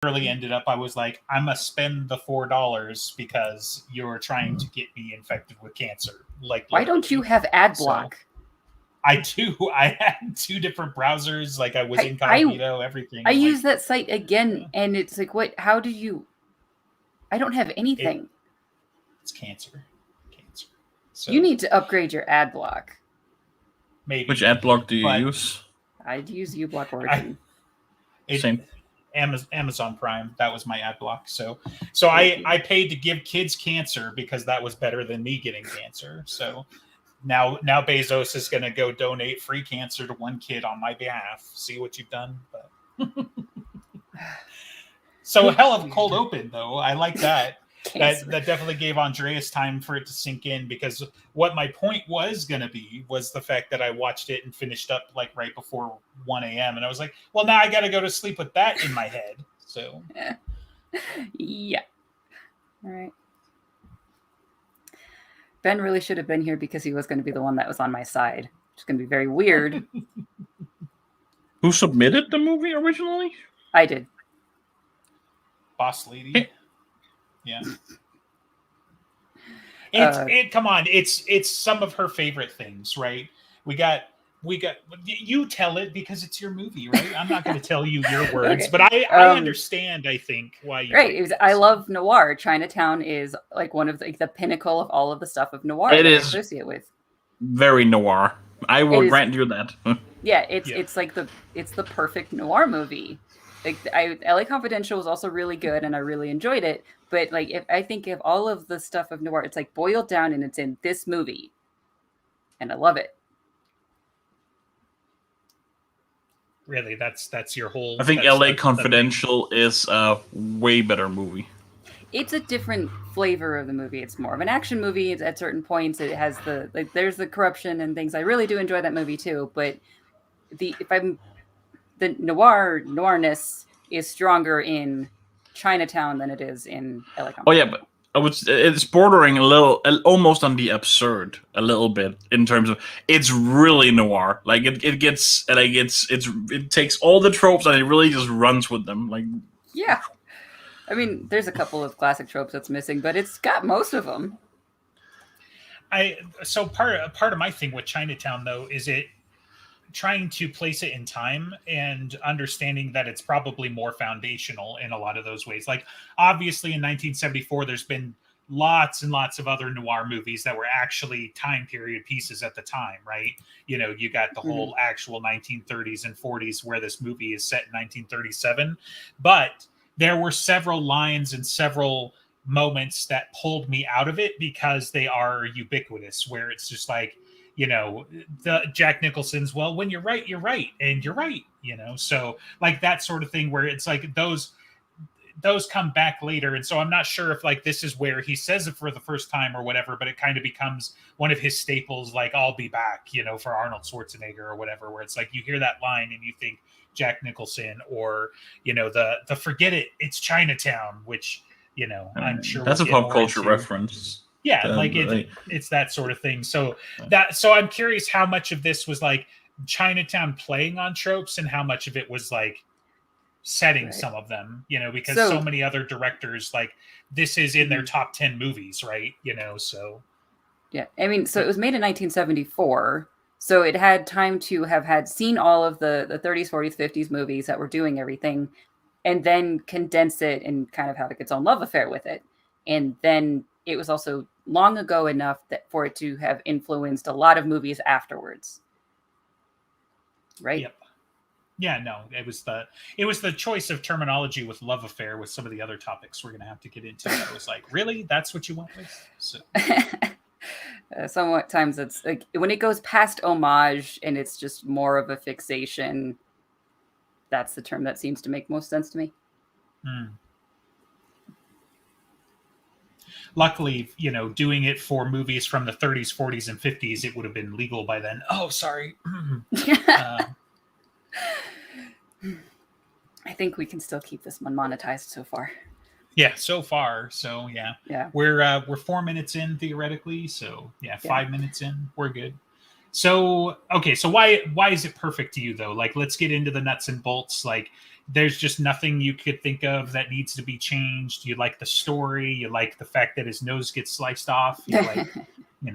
literally ended up, I was like, I must spend the $4 because you're trying to get me infected with cancer. Like, Why don't you literally. have ad So block? I do. I had two different browsers. Like, I was I incognito, everything. I I'm like, use that site again, and it's like, what? How do you? I don't have it, anything. it's cancer. Cancer. You So need to upgrade your ad block. Which maybe. ad block do you But use? I'd use uBlock I Origin. it Same. Amazon Prime, that was my ad block. So Thank you. I paid to give kids cancer because that was better than me getting cancer. So now Bezos is going to go donate free cancer to one kid on my behalf. See what you've done. But so a hell of a cold open though. I like that. Cancer. That definitely gave Andreas time for it to sink in, because what my point was going to be was the fact that I watched it and finished up like right before 1 a.m. And I was like, well, now I got to go to sleep with that in my head. So Yeah. All right. Ben really should have been here because he was going to be the one that was on my side. It's going to be very weird. Who submitted the movie originally? I did. Boss lady. Yeah. Come on, it's some of her favorite things, right? We got you tell it because it's your movie, right? I'm not going to tell you your words, Okay. but I understand, I think, why you Right. I love noir. Chinatown is like one of the pinnacle of all of the stuff of noir It that I is associate with. very noir. I will grant you that. Yeah, it's like it's the perfect noir movie. Like LA Confidential was also really good and I really enjoyed it. But like I think of all of the stuff of noir, it's like boiled down and it's in this movie. And I love it. Really, that's your whole. I think LA Confidential is a way better movie. It's a different flavor of the movie. It's more of an action movie. At certain points, it has there's the corruption and things. I really do enjoy that movie too. But the noirness is stronger in Chinatown than it is in LA Confidential. Oh yeah, but it's bordering a little, almost on the absurd, a little bit in terms of it's really noir. Like it gets like it takes all the tropes and it really just runs with them. Like yeah, I mean, there's a couple of classic tropes that's missing, but it's got most of them. So part of my thing with Chinatown though is it trying to place it in time and understanding that it's probably more foundational in a lot of those ways. Like obviously in 1974, there's been lots and lots of other noir movies that were actually time period pieces at the time, right? You know, you got the whole actual 1930s and 40s where this movie is set in 1937, but there were several lines and several moments that pulled me out of it because they are ubiquitous, where it's just like, you know, the Jack Nicholson's, well, when you're right, and you're right, you know, so like that sort of thing where it's like those come back later. And so I'm not sure if like this is where he says it for the first time or whatever, but it kind of becomes one of his staples, like I'll be back, you know, for Arnold Schwarzenegger or whatever, where it's like you hear that line and you think Jack Nicholson, or, you know, the forget it, it's Chinatown, which, you know, I'm sure that's a pop culture reference. Yeah, like it's that sort of thing. So I'm curious how much of this was like Chinatown playing on tropes and how much of it was like setting some of them, you know, because so many other directors, like this is in their top 10 movies, right? You know, so. Yeah, I mean, so it was made in 1974. So it had time to have seen all of the 30s, 40s, 50s movies that were doing everything, and then condense it and kind of have like its own love affair with it. And then it was also long ago enough that for it to have influenced a lot of movies afterwards. Right? Yep. Yeah, no, it was the choice of terminology with love affair with some of the other topics we're going to have to get into. I was like, really? That's what you went with? So. Sometimes it's like when it goes past homage and it's just more of a fixation, that's the term that seems to make most sense to me. Luckily, you know, doing it for movies from the 30s, 40s, and 50s, it would have been legal by then. Oh, sorry. I think we can still keep this one monetized so far. Yeah, so far. So yeah. We're 4 minutes in theoretically. So yeah, 5 minutes in, we're good. So okay, so why is it perfect to you though? Like, let's get into the nuts and bolts. Like, there's just nothing you could think of that needs to be changed. You like the story. You like the fact that his nose gets sliced off. You like, you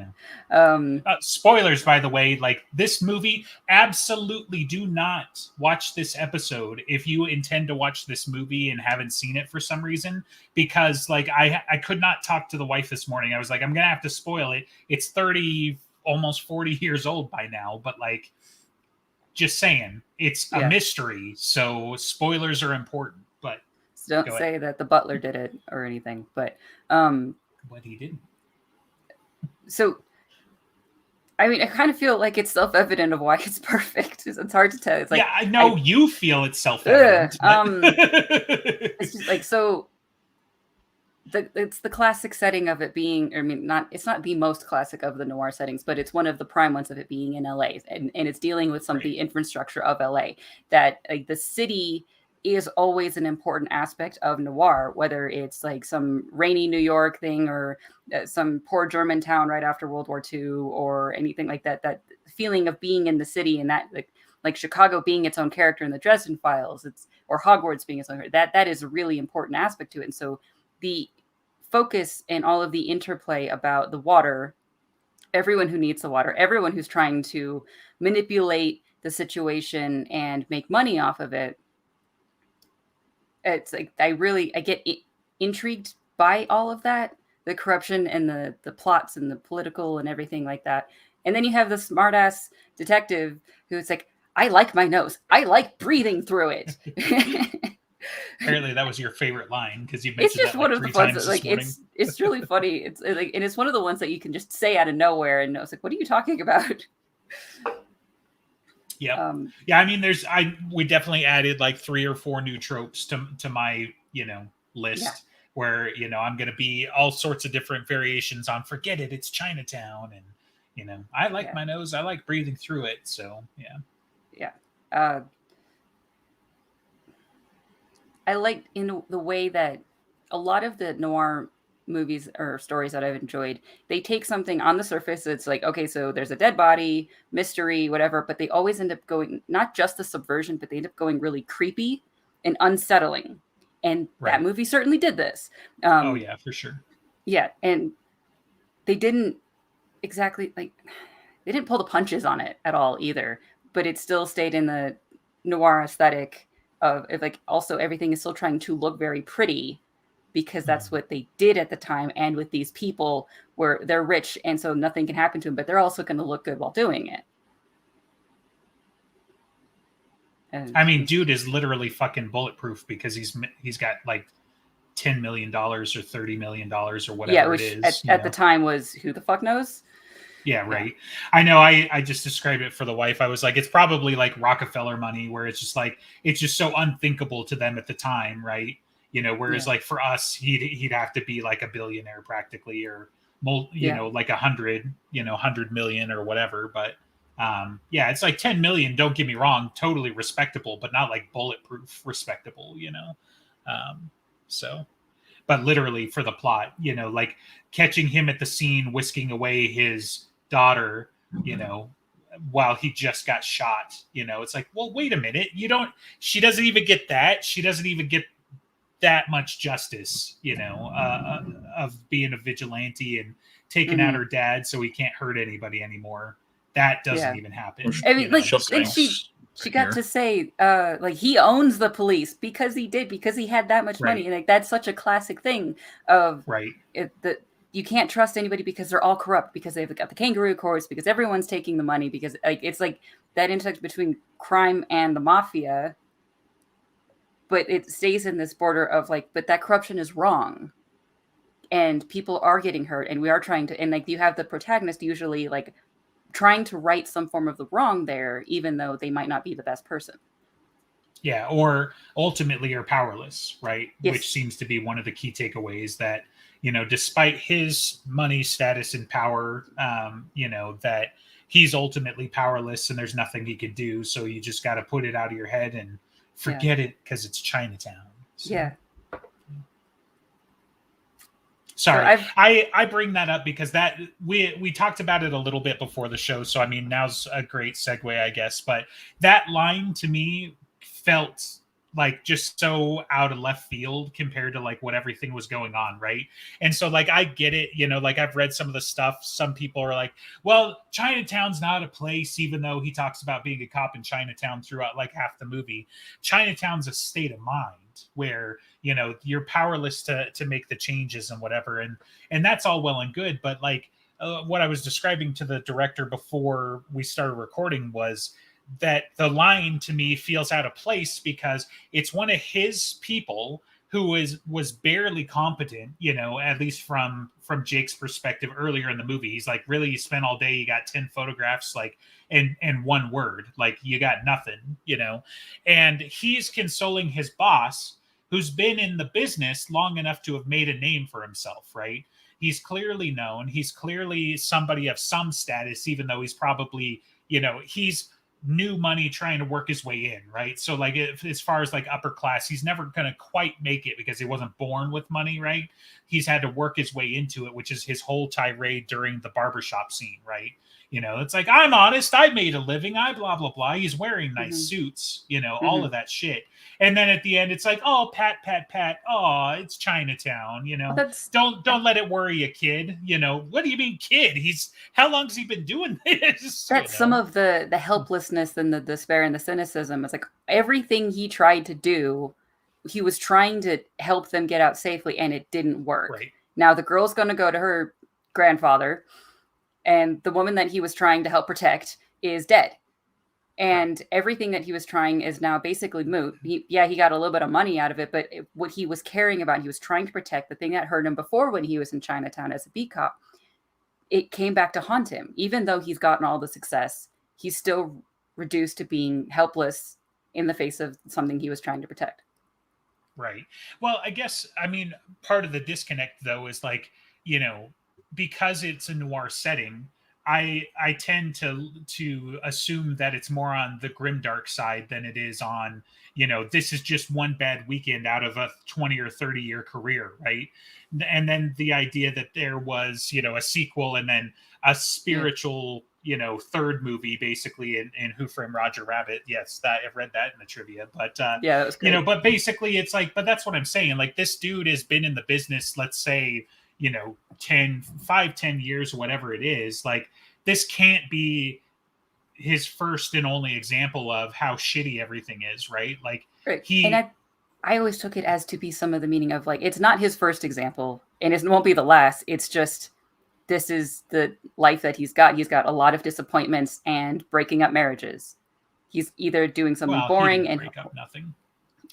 know. Spoilers, by the way, like this movie, absolutely do not watch this episode if you intend to watch this movie and haven't seen it for some reason, because like I could not talk to the wife this morning. I was like, I'm going to have to spoil it. It's 30, almost 40 years old by now, but like, just saying, it's a mystery, so spoilers are important. But don't say that the butler did it or anything. But he didn't. So, I mean, I kind of feel like it's self-evident of why it's perfect. It's hard to tell. It's like, yeah, I know you feel it's self-evident. It's just like so. It's the classic setting of it being, I mean, it's not the most classic of the noir settings, but it's one of the prime ones of it being in LA, and it's dealing with some of the infrastructure of LA, that like the city is always an important aspect of noir, whether it's like some rainy New York thing or some poor German town right after World War II or anything like that. That feeling of being in the city, and that like Chicago being its own character in the Dresden Files, or Hogwarts being its own, that is a really important aspect to it. And so the focus and all of the interplay about the water, everyone who needs the water, everyone who's trying to manipulate the situation and make money off of it. It's like I get intrigued by all of that, the corruption and the plots and the political and everything like that. And then you have the smartass detective who's like, I like my nose. I like breathing through it. Apparently that was your favorite line, because you mentioned it's just that one like of the 3 ones times that, like, this morning. it's really funny. It's like, and it's one of the ones that you can just say out of nowhere and know. It's like, what are you talking about? Yeah. Yeah. I mean, we definitely added like 3 or 4 new tropes to my, list where, I'm going to be all sorts of different variations on forget it. It's Chinatown. And, I like my nose. I like breathing through it. So, yeah. Yeah. I like in the way that a lot of the noir movies or stories that I've enjoyed, they take something on the surface. It's like, okay, so there's a dead body, mystery, whatever, but they always end up going, not just the subversion, but they end up going really creepy and unsettling. And that movie certainly did this. Oh yeah, for sure. Yeah. And they didn't exactly they didn't pull the punches on it at all either, but it still stayed in the noir aesthetic of like, also everything is still trying to look very pretty because that's what they did at the time. And with these people where they're rich and so nothing can happen to them, but they're also going to look good while doing it. And I mean, dude is literally fucking bulletproof because he's got like $10 million or $30 million or whatever which it is. At the time was who the fuck knows? Yeah, right. Yeah. I know. I just described it for the wife. I was like, it's probably like Rockefeller money, where it's just like it's just so unthinkable to them at the time, right? Whereas like for us, he'd have to be like a billionaire practically, or like 100 million or whatever. But it's like 10 million. Don't get me wrong, totally respectable, but not like bulletproof respectable. So. But literally for the plot, like catching him at the scene, whisking away his daughter, while he just got shot, it's like, well, wait a minute. She doesn't even get that. She doesn't even get that much justice, of being a vigilante and taking out her dad so he can't hurt anybody anymore. That doesn't even happen. I mean, she got to say, like, he owns the police because he had that much money. And like, that's such a classic thing of that you can't trust anybody because they're all corrupt, because they've got the kangaroo courts, because everyone's taking the money, because like, it's like that intersection between crime and the mafia, but it stays in this border of like, but that corruption is wrong and people are getting hurt. And we are trying to, and like, you have the protagonist usually like trying to right some form of the wrong there, even though they might not be the best person. Yeah, or ultimately are powerless, right? Yes. Which seems to be one of the key takeaways, that, despite his money, status, and power, that he's ultimately powerless and there's nothing he can do. So you just got to put it out of your head and forget it because it's Chinatown. So. Yeah. Sorry, so I bring that up because that we talked about it a little bit before the show. So, I mean, now's a great segue, I guess. But that line to me felt like just so out of left field compared to like what everything was going on, right? And so like I get it, like I've read some of the stuff. Some people are like, well, Chinatown's not a place, even though he talks about being a cop in Chinatown throughout like half the movie. Chinatown's a state of mind where you're powerless to make the changes and whatever, and that's all well and good, but like what I was describing to the director before we started recording was that the line to me feels out of place because it's one of his people who was barely competent, at least from Jake's perspective earlier in the movie. He's like, really, you spent all day, you got 10 photographs, like, and one word, like you got nothing, and he's consoling his boss who's been in the business long enough to have made a name for himself, right? He's clearly known. He's clearly somebody of some status, even though he's probably, he's new money trying to work his way in, right? So like as far as like upper class, he's never going to quite make it because he wasn't born with money, right? He's had to work his way into it, which is his whole tirade during the barbershop scene, right? It's like, I'm honest, I made a living, I blah blah blah. He's wearing nice suits, all of that shit. And then at the end, it's like, oh, pat, pat, pat. Oh, it's Chinatown. Well, don't let it worry you, kid. What do you mean, kid? How long's he been doing this? That's some of the helplessness and the despair and the cynicism. It's like everything he tried to do, he was trying to help them get out safely, and it didn't work. Right. Now the girl's going to go to her grandfather, and the woman that he was trying to help protect is dead. And everything that he was trying is now basically moot. He got a little bit of money out of it, but what he was caring about, he was trying to protect the thing that hurt him before when he was in Chinatown as a beat cop. It came back to haunt him. Even though he's gotten all the success, he's still reduced to being helpless in the face of something he was trying to protect. Right. Well, I guess, part of the disconnect, though, is like, because it's a noir setting, I tend to assume that it's more on the grimdark side than it is on, this is just one bad weekend out of a 20 or 30 year career, right? And then the idea that there was, a sequel and then a spiritual, third movie basically in Who Framed Roger Rabbit. Yes, that I've read that in the trivia, but that was great. But basically it's like, but that's what I'm saying. Like this dude has been in the business, let's say, 10 years or whatever it is. Like this can't be his first and only example of how shitty everything is, right? Like and I always took it as to be some of the meaning of like, it's not his first example and it won't be the last. It's just, this is the life that he's got. He's got a lot of disappointments and breaking up marriages. He's either doing something boring and break up nothing.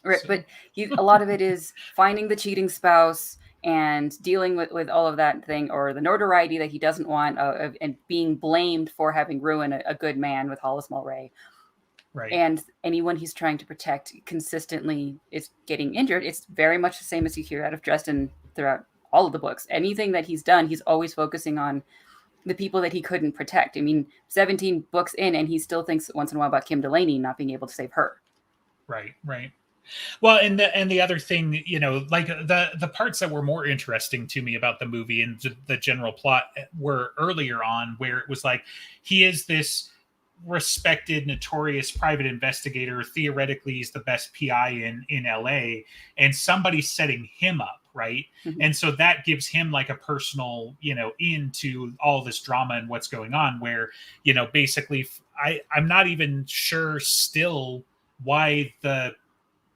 Right, so. But a lot of it is finding the cheating spouse and dealing with all of that thing, or the notoriety that he doesn't want, and being blamed for having ruined a good man with Hollis Mulwray. Right. And anyone he's trying to protect consistently is getting injured. It's very much the same as you hear out of Dresden throughout all of the books. Anything that he's done, he's always focusing on the people that he couldn't protect. 17 books in, and he still thinks once in a while about Kim Delaney not being able to save her. Right. Well, and the other thing, like the parts that were more interesting to me about the movie and the general plot were earlier on, where it was like he is this respected, notorious private investigator. Theoretically, he's the best PI in LA, and somebody's setting him up, right? Mm-hmm. And so that gives him like a personal, into all this drama and what's going on. Where basically, I'm not even sure still why the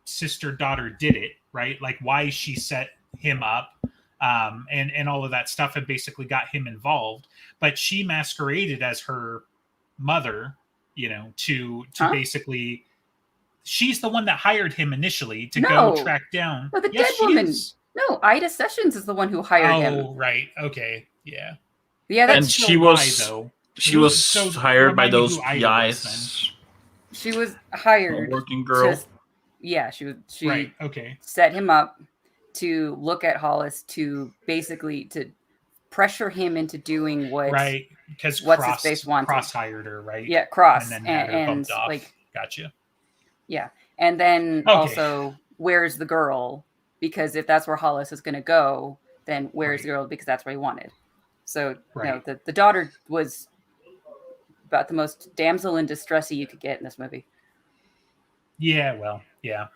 sister-daughter did it, right? Like why she set him up, and all of that stuff, and basically got him involved. But she masqueraded as her mother, to basically, she's the one that hired him initially to go track down. No, the dead woman. No, Ida Sessions is the one who hired him. Oh, right. Okay. Yeah. Yeah, that's and she was hired by those PIs. She was hired. A working girl. She right. Okay. set him up to look at Hollis to basically to pressure him into doing what because what's his face wanted. Cross hired her, right? Yeah, Cross, and then and like gotcha. Yeah, and then also where's the girl? Because if that's where Hollis is going to go, then where's the girl? Because that's where he wanted. So the daughter was about the most damsel in distressy you could get in this movie. Yeah, well, Yeah.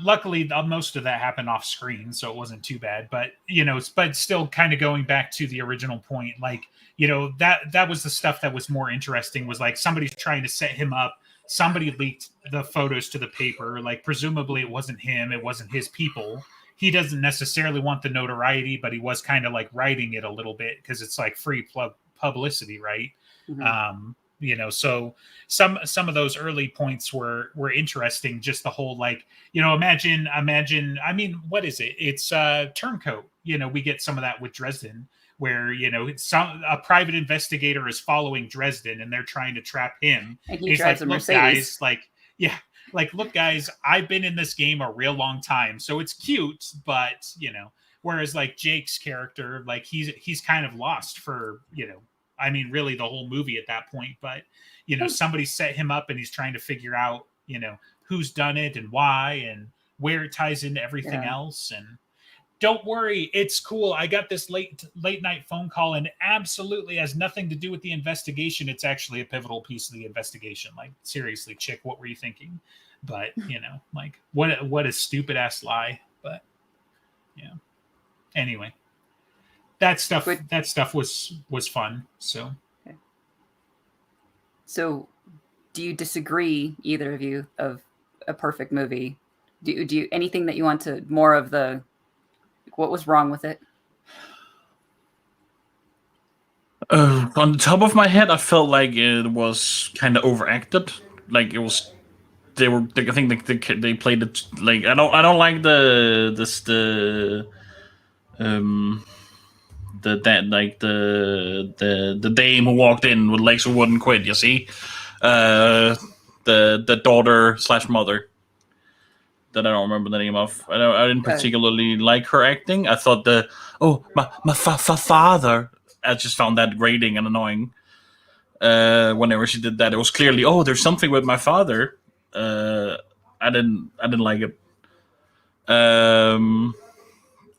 Luckily, most of that happened off screen, so it wasn't too bad. But but still, kind of going back to the original point, like that was the stuff that was more interesting. Was like somebody's trying to set him up. Somebody leaked the photos to the paper. Like presumably, it wasn't him. It wasn't his people. He doesn't necessarily want the notoriety, but he was kind of like writing it a little bit because it's like free publicity, right? Mhm. So some of those early points were interesting. Just the whole like imagine. I mean, what is it? It's Turncoat. We get some of that with Dresden, where a private investigator is following Dresden and they're trying to trap him. And he He's drives like, a look, Mercedes. guys, look, guys, I've been in this game a real long time, so it's cute, but whereas like Jake's character, like he's kind of lost for I mean, really the whole movie at that point. But somebody set him up, and he's trying to figure out who's done it and why and where it ties into everything else. And don't worry, it's cool. I got this late night phone call, and absolutely has nothing to do with the investigation. It's actually a pivotal piece of the investigation. Like, seriously, chick, what were you thinking? But like what a stupid ass lie. But yeah. Anyway. That stuff was fun. So okay. So do you disagree, either of you, of a perfect movie? Do you anything that you want to more of the what was wrong with it? On the top of my head, I felt like it was kind of overacted. Like it was, I think they played it like I don't like the dame who walked in with legs who wouldn't quit. You see, the daughter / mother that I don't remember the name of. I didn't particularly like her acting. I thought my father. I just found that grating and annoying. Whenever she did that, it was clearly there's something with my father. I didn't like it.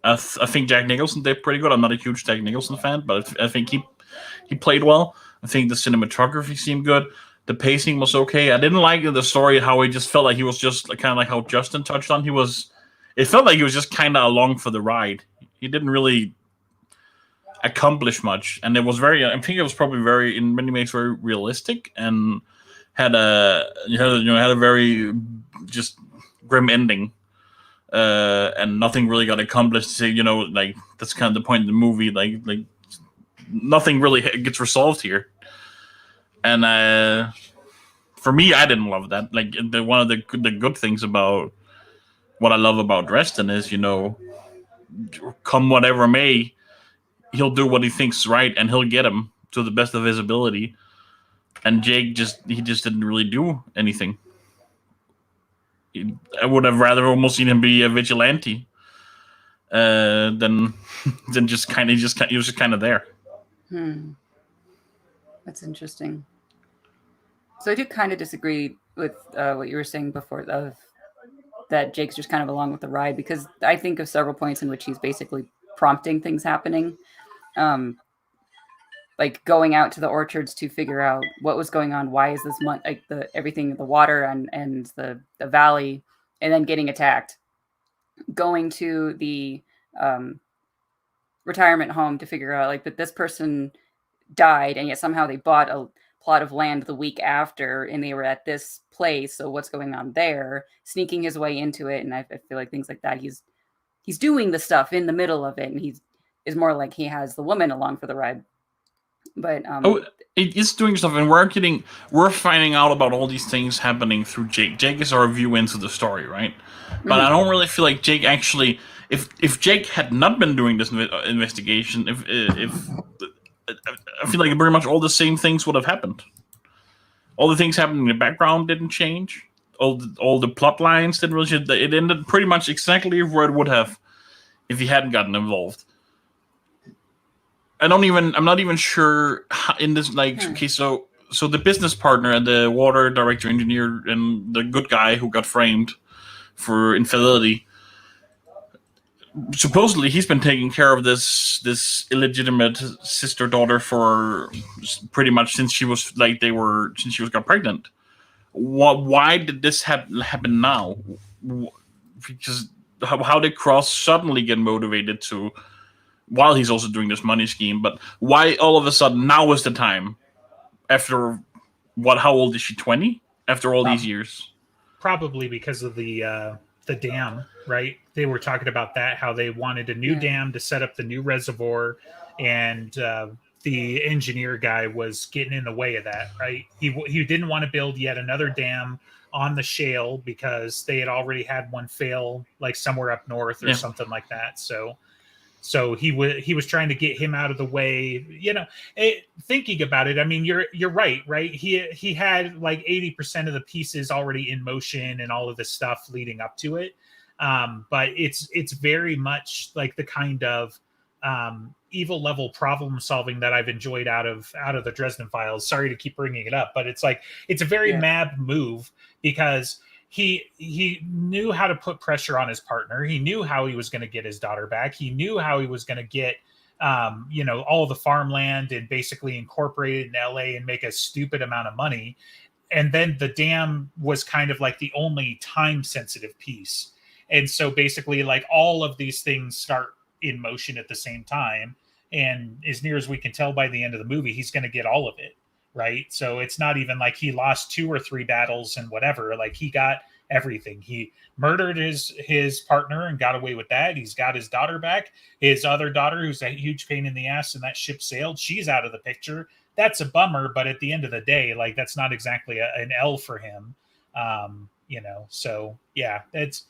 I think Jack Nicholson did pretty good. I'm not a huge Jack Nicholson fan, but I think he played well. I think the cinematography seemed good. The pacing was okay. I didn't like the story, how he just felt like he was just kind of like how Justin touched on. It felt like he was just kind of along for the ride. He didn't really accomplish much, and it was I think it was probably in many ways very realistic, and had a very just grim ending. And nothing really got accomplished. So, like that's kind of the point of the movie. Like nothing really gets resolved here. And for me, I didn't love that. Like one of the good things about what I love about Dresden is, come whatever may, he'll do what he thinks right, and he'll get him to the best of his ability. And Jake just didn't really do anything. I would have rather almost seen him be a vigilante than just kind of he was just kind of there. That's interesting. So I do kind of disagree with what you were saying before of that Jake's just kind of along with the ride, because I think of several points in which he's basically prompting things happening. Like going out to the orchards to figure out what was going on. Why is this like everything, the water and the valley, and then getting attacked. Going to the retirement home to figure out like that this person died, and yet somehow they bought a plot of land the week after, and they were at this place. So what's going on there? Sneaking his way into it, and I feel like things like that. He's doing the stuff in the middle of it, and is more like he has the woman along for the ride. But it is doing stuff, and we're finding out about all these things happening through Jake. Jake is our view into the story, right? But I don't really feel like Jake actually. If Jake had not been doing this investigation, if I feel like pretty much all the same things would have happened. All the things happening in the background didn't change. All the plot lines didn't really. It ended pretty much exactly where it would have if he hadn't gotten involved. I'm not even sure in this, like, okay, so the business partner and the water director engineer and the good guy who got framed for infidelity, supposedly he's been taking care of this illegitimate sister daughter for pretty much since she got pregnant. why did this happen now? Because how did Cross suddenly get motivated to, while he's also doing this money scheme, but why all of a sudden now is the time after what? How old is she? 20 after all these years? Probably because of the dam, right? They were talking about that, how they wanted a new dam to set up the new reservoir, and the engineer guy was getting in the way of that, right? He didn't want to build yet another dam on the shale because they had already had one fail, like somewhere up north or something like that. So he was trying to get him out of the way. Thinking about it, I mean, you're right. He had like 80% of the pieces already in motion and all of this stuff leading up to it. But it's very much like the kind of evil level problem solving that I've enjoyed out of the Dresden Files. Sorry to keep bringing it up, but it's a very mad move because he knew how to put pressure on his partner. He knew how he was going to get his daughter back. He knew how he was going to get all the farmland and basically incorporate it in LA and make a stupid amount of money. And then the dam was kind of like the only time sensitive piece. And so basically like all of these things start in motion at the same time. And as near as we can tell by the end of the movie, he's going to get all of it. Right. So it's not even like he lost 2 or 3 battles and whatever. Like he got everything. He murdered his partner and got away with that. He's got his daughter back. His other daughter, who's a huge pain in the ass, and that ship sailed. She's out of the picture. That's a bummer. But at the end of the day, like that's not exactly an L for him. So yeah, it's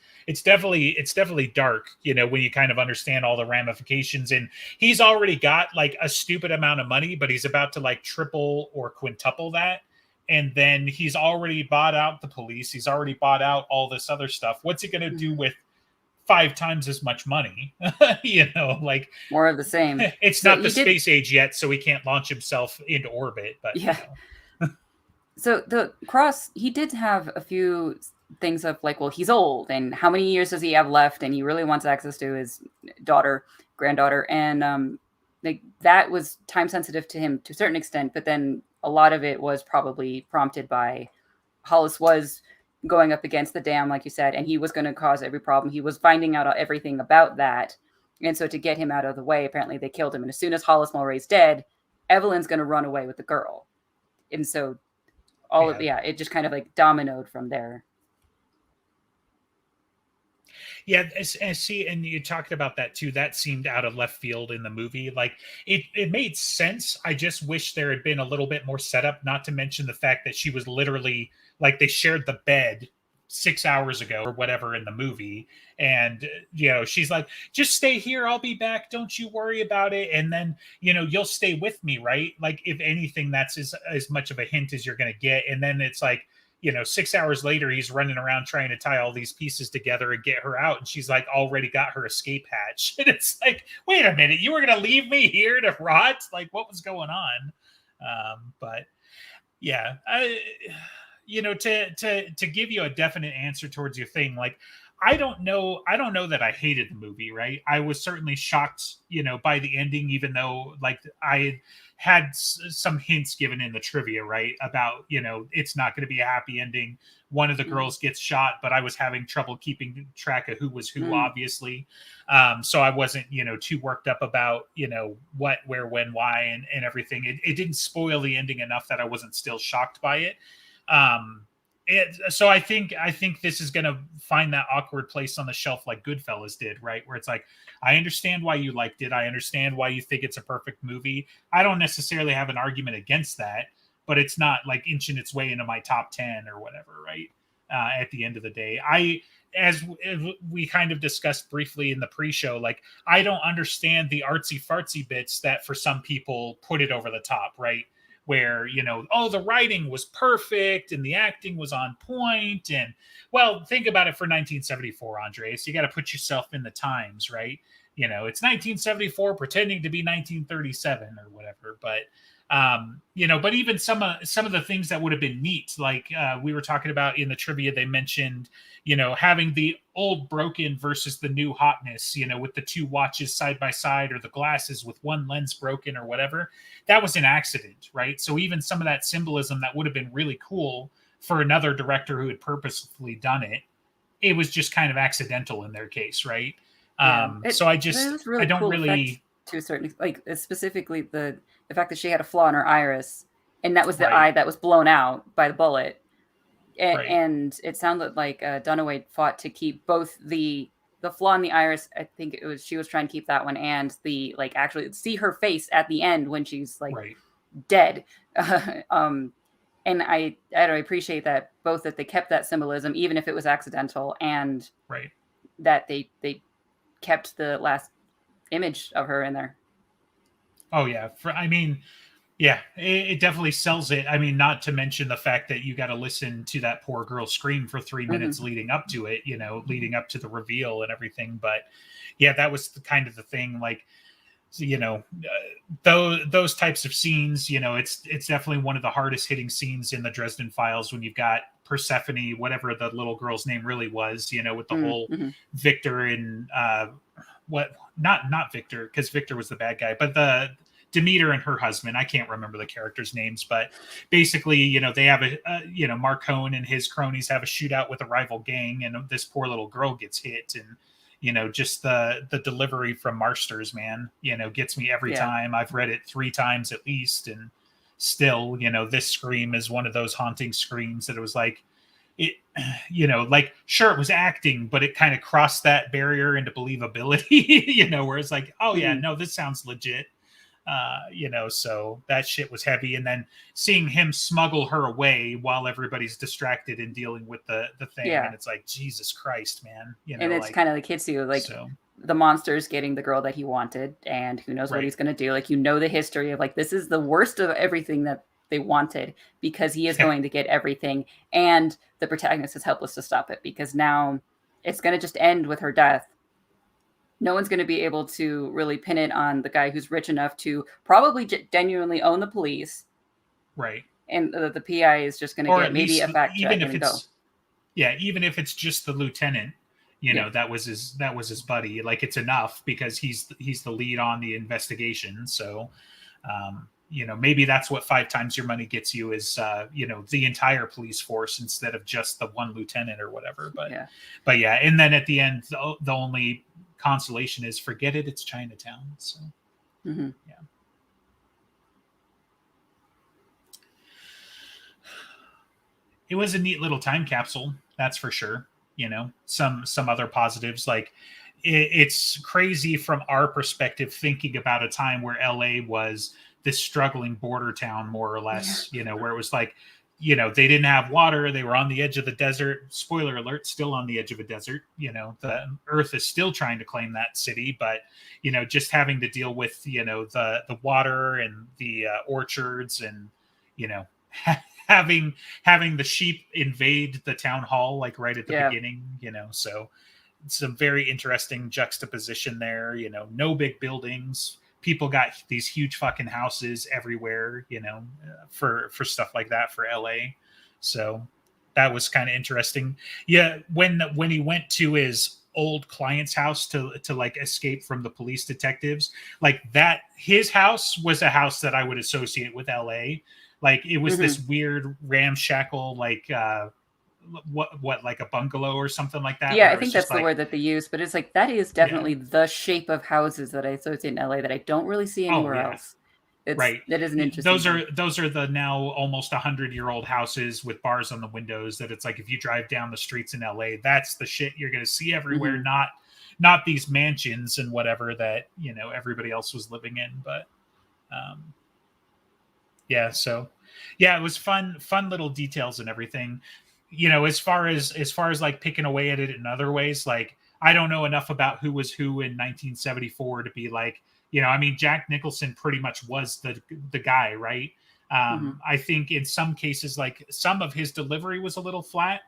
definitely dark, when you kind of understand all the ramifications. And he's already got like a stupid amount of money, but he's about to like triple or quintuple that. And then he's already bought out the police. He's already bought out all this other stuff. What's he going to do with 5 times as much money? Like more of the same. It's not the space age yet, so he can't launch himself into orbit. But So the Cross, he did have a few things of like, well, he's old, and how many years does he have left? And he really wants access to his granddaughter, and like that was time sensitive to him to a certain extent. But then a lot of it was probably prompted by Hollis was going up against the dam, like you said, and he was going to cause every problem. He was finding out everything about that, and so to get him out of the way, apparently they killed him. And as soon as Hollis Mulray's dead, Evelyn's going to run away with the girl, and so. It just kind of like dominoed from there. Yeah, and you talked about that too. That seemed out of left field in the movie. Like it made sense. I just wish there had been a little bit more setup. Not to mention the fact that she was literally like they shared the bed 6 hours ago or whatever in the movie, and she's like, just stay here, I'll be back, don't you worry about it, and then you'll stay with me, right? Like if anything, that's as much of a hint as you're going to get. And then it's like 6 hours later he's running around trying to tie all these pieces together and get her out, and she's like already got her escape hatch. And it's like, wait a minute, you were going to leave me here to rot? Like what was going on? But yeah, to give you a definite answer towards your thing, like I don't know that I hated the movie, right? I was certainly shocked, by the ending, even though like I had some hints given in the trivia, right? About, it's not going to be a happy ending. One of the girls gets shot, but I was having trouble keeping track of who was who, obviously. So I wasn't, too worked up about, what, where, when, why, and everything. It didn't spoil the ending enough that I wasn't still shocked by it. So I think this is going to find that awkward place on the shelf like Goodfellas did, right? Where it's like, I understand why you liked it. I understand why you think it's a perfect movie. I don't necessarily have an argument against that, but it's not like inching its way into my top 10 or whatever, right? At the end of the day, as we kind of discussed briefly in the pre-show, like I don't understand the artsy fartsy bits that for some people put it over the top, right? Where, the writing was perfect and the acting was on point. And well, think about it for 1974, Andres. You got to put yourself in the times, right? It's 1974 pretending to be 1937 or whatever. But, but even some of the things that would have been neat, like we were talking about in the trivia, they mentioned, having the old broken versus the new hotness, with the 2 watches side by side, or the glasses with one lens broken or whatever. That was an accident, right? So even some of that symbolism that would have been really cool for another director who had purposefully done it, it was just kind of accidental in their case, right? Yeah. So I was I really don't cool effect really to a certain, like specifically the fact that she had a flaw in her iris, and that was the right, eye that was blown out by the bullet. right, And it sounded like Dunaway fought to keep both the flaw in the iris. I think it was she was trying to keep that one, and the like actually see her face at the end when she's like right, dead. um, and I don't appreciate that both that they kept that symbolism even if it was accidental, and right. that they kept the last image of her in there. Oh yeah, I mean, yeah, it definitely sells it. I mean, not to mention the fact that you got to listen to that poor girl scream for 3 minutes Mm-hmm. leading up to it, leading up to the reveal and everything. But yeah, that was kind of the thing. Like, so, those types of scenes, it's definitely one of the hardest hitting scenes in the Dresden Files when you've got Persephone, whatever the little girl's name really was, with the whole Mm-hmm. Victor and what not Victor, because Victor was the bad guy, but the Demeter and her husband. I can't remember the characters' names, but basically, they have Marcone and his cronies have a shootout with a rival gang, and this poor little girl gets hit, and just the delivery from Marsters, man, gets me every Yeah. time. I've read it 3 times at least, and still, this scream is one of those haunting screams that it was like it, like sure it was acting, but it kind of crossed that barrier into believability, where it's like, oh yeah, Mm-hmm. no, this sounds legit. So that shit was heavy. And then seeing him smuggle her away while everybody's distracted and dealing with the thing, Yeah. and it's like, Jesus Christ, man, And it's like, kind of like hits you like so the monster's getting the girl that he wanted, and who knows what right, he's going to do. Like, the history of like, this is the worst of everything that they wanted, because he is yeah, going to get everything. And the protagonist is helpless to stop it, because now it's going to just end with her death. No one's going to be able to really pin it on the guy who's rich enough to probably genuinely own the police. right. And the PI is just going to Or get at maybe least a fact check even if and go. it's yeah, even if it's just the lieutenant, Yeah. that was his buddy. Like, it's enough because he's the lead on the investigation. So maybe that's what 5 times your money gets you is the entire police force instead of just the one lieutenant or whatever. But yeah, and then at the end, the only consolation is forget it, it's Chinatown. So Mm-hmm. yeah. It was a neat little time capsule, that's for sure. Some other positives, like it's crazy from our perspective thinking about a time where LA was this struggling border town, more or less, where it was like, they didn't have water, they were on the edge of the desert. Spoiler alert, still on the edge of a desert. The earth is still trying to claim that city, but just having to deal with the water and the orchards, and having the sheep invade the town hall like right at the Yeah. beginning. So some very interesting juxtaposition there. No big buildings, people got these huge fucking houses everywhere, for stuff like that for LA. So that was kind of interesting. Yeah, when he went to his old client's house to like escape from the police detectives, like that, his house was a house that I would associate with LA. Like, it was this weird ramshackle, like what like a bungalow or something like that, Yeah, where I it was think that's just the like, word that they use, but it's like that is yeah, definitely the shape of houses that I associate in LA that I don't really see oh anywhere yeah, else. right. That is an interesting Those thing. are the now almost 100-year-old houses with bars on the windows, that it's like, if you drive down the streets in LA, that's the shit you're going to see everywhere. Mm-hmm. Not these mansions and whatever that everybody else was living in. But yeah, so yeah, it was fun little details and everything. As far as like picking away at it in other ways, like, I don't know enough about who was who in 1974 to be like, I mean, Jack Nicholson pretty much was the guy, right? Mm-hmm. I think in some cases, like, some of his delivery was a little flat,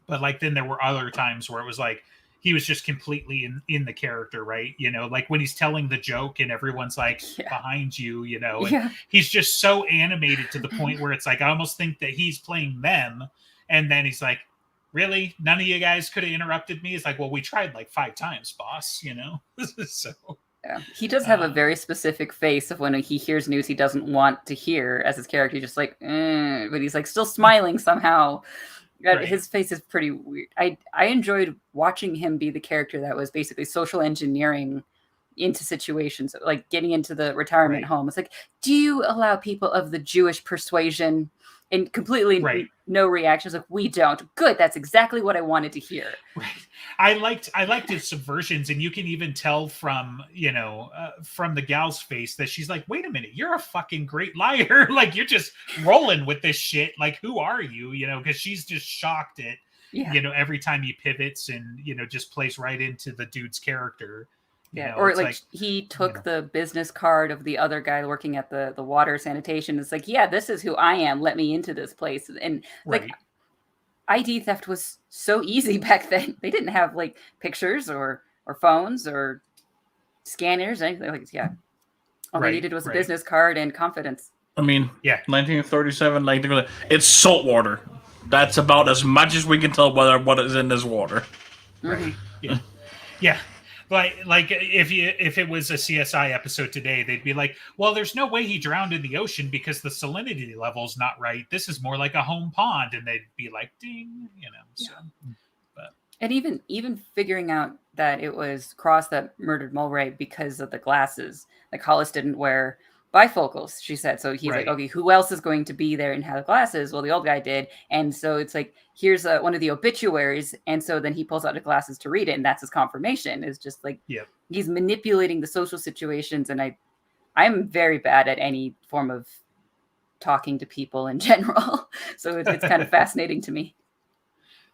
but like then there were other times where it was like he was just completely in the character, right? Like when he's telling the joke and everyone's like Yeah. behind you, and Yeah. he's just so animated to the point where it's like, I almost think that he's playing them. And then he's like, really, none of you guys could have interrupted me? It's like, well, we tried like 5 times, boss. So Yeah. He does have a very specific face of when he hears news he doesn't want to hear as his character, just like, but he's like still smiling somehow. Right. His face is pretty weird. I enjoyed watching him be the character that was basically social engineering into situations, like getting into the retirement home. It's like, do you allow people of the Jewish persuasion? And completely no reactions. Like, we don't. Good. That's exactly what I wanted to hear. Right. I liked his subversions, and you can even tell from from the gal's face that she's like, wait a minute, you're a fucking great liar. Like, you're just rolling with this shit. Like, who are you? Because she's just shocked at every time he pivots and just plays right into the dude's character. Or like he took the business card of the other guy working at the water sanitation. It's like, yeah, this is who I am. Let me into this place. And like ID theft was so easy back then. They didn't have like pictures or phones or scanners or anything. Like, all they needed was a business card and confidence. I mean, 1937, it's salt water. That's about as much as we can tell what is in this water. Right. Yeah. Like if it was a CSI episode today, they'd be like, well, there's no way he drowned in the ocean because the salinity level's not right. This is more like a home pond, and they'd be like, ding, So, but. And even figuring out that it was Cross that murdered Mulray because of the glasses. Like, Hollis didn't wear bifocals, she said. So he's like, okay, who else is going to be there and have glasses? Well, the old guy did. And so it's like, here's one of the obituaries. And so then he pulls out the glasses to read it. And that's his confirmation. It's just like, he's manipulating the social situations. And I'm very bad at any form of talking to people in general. So it's kind of fascinating to me.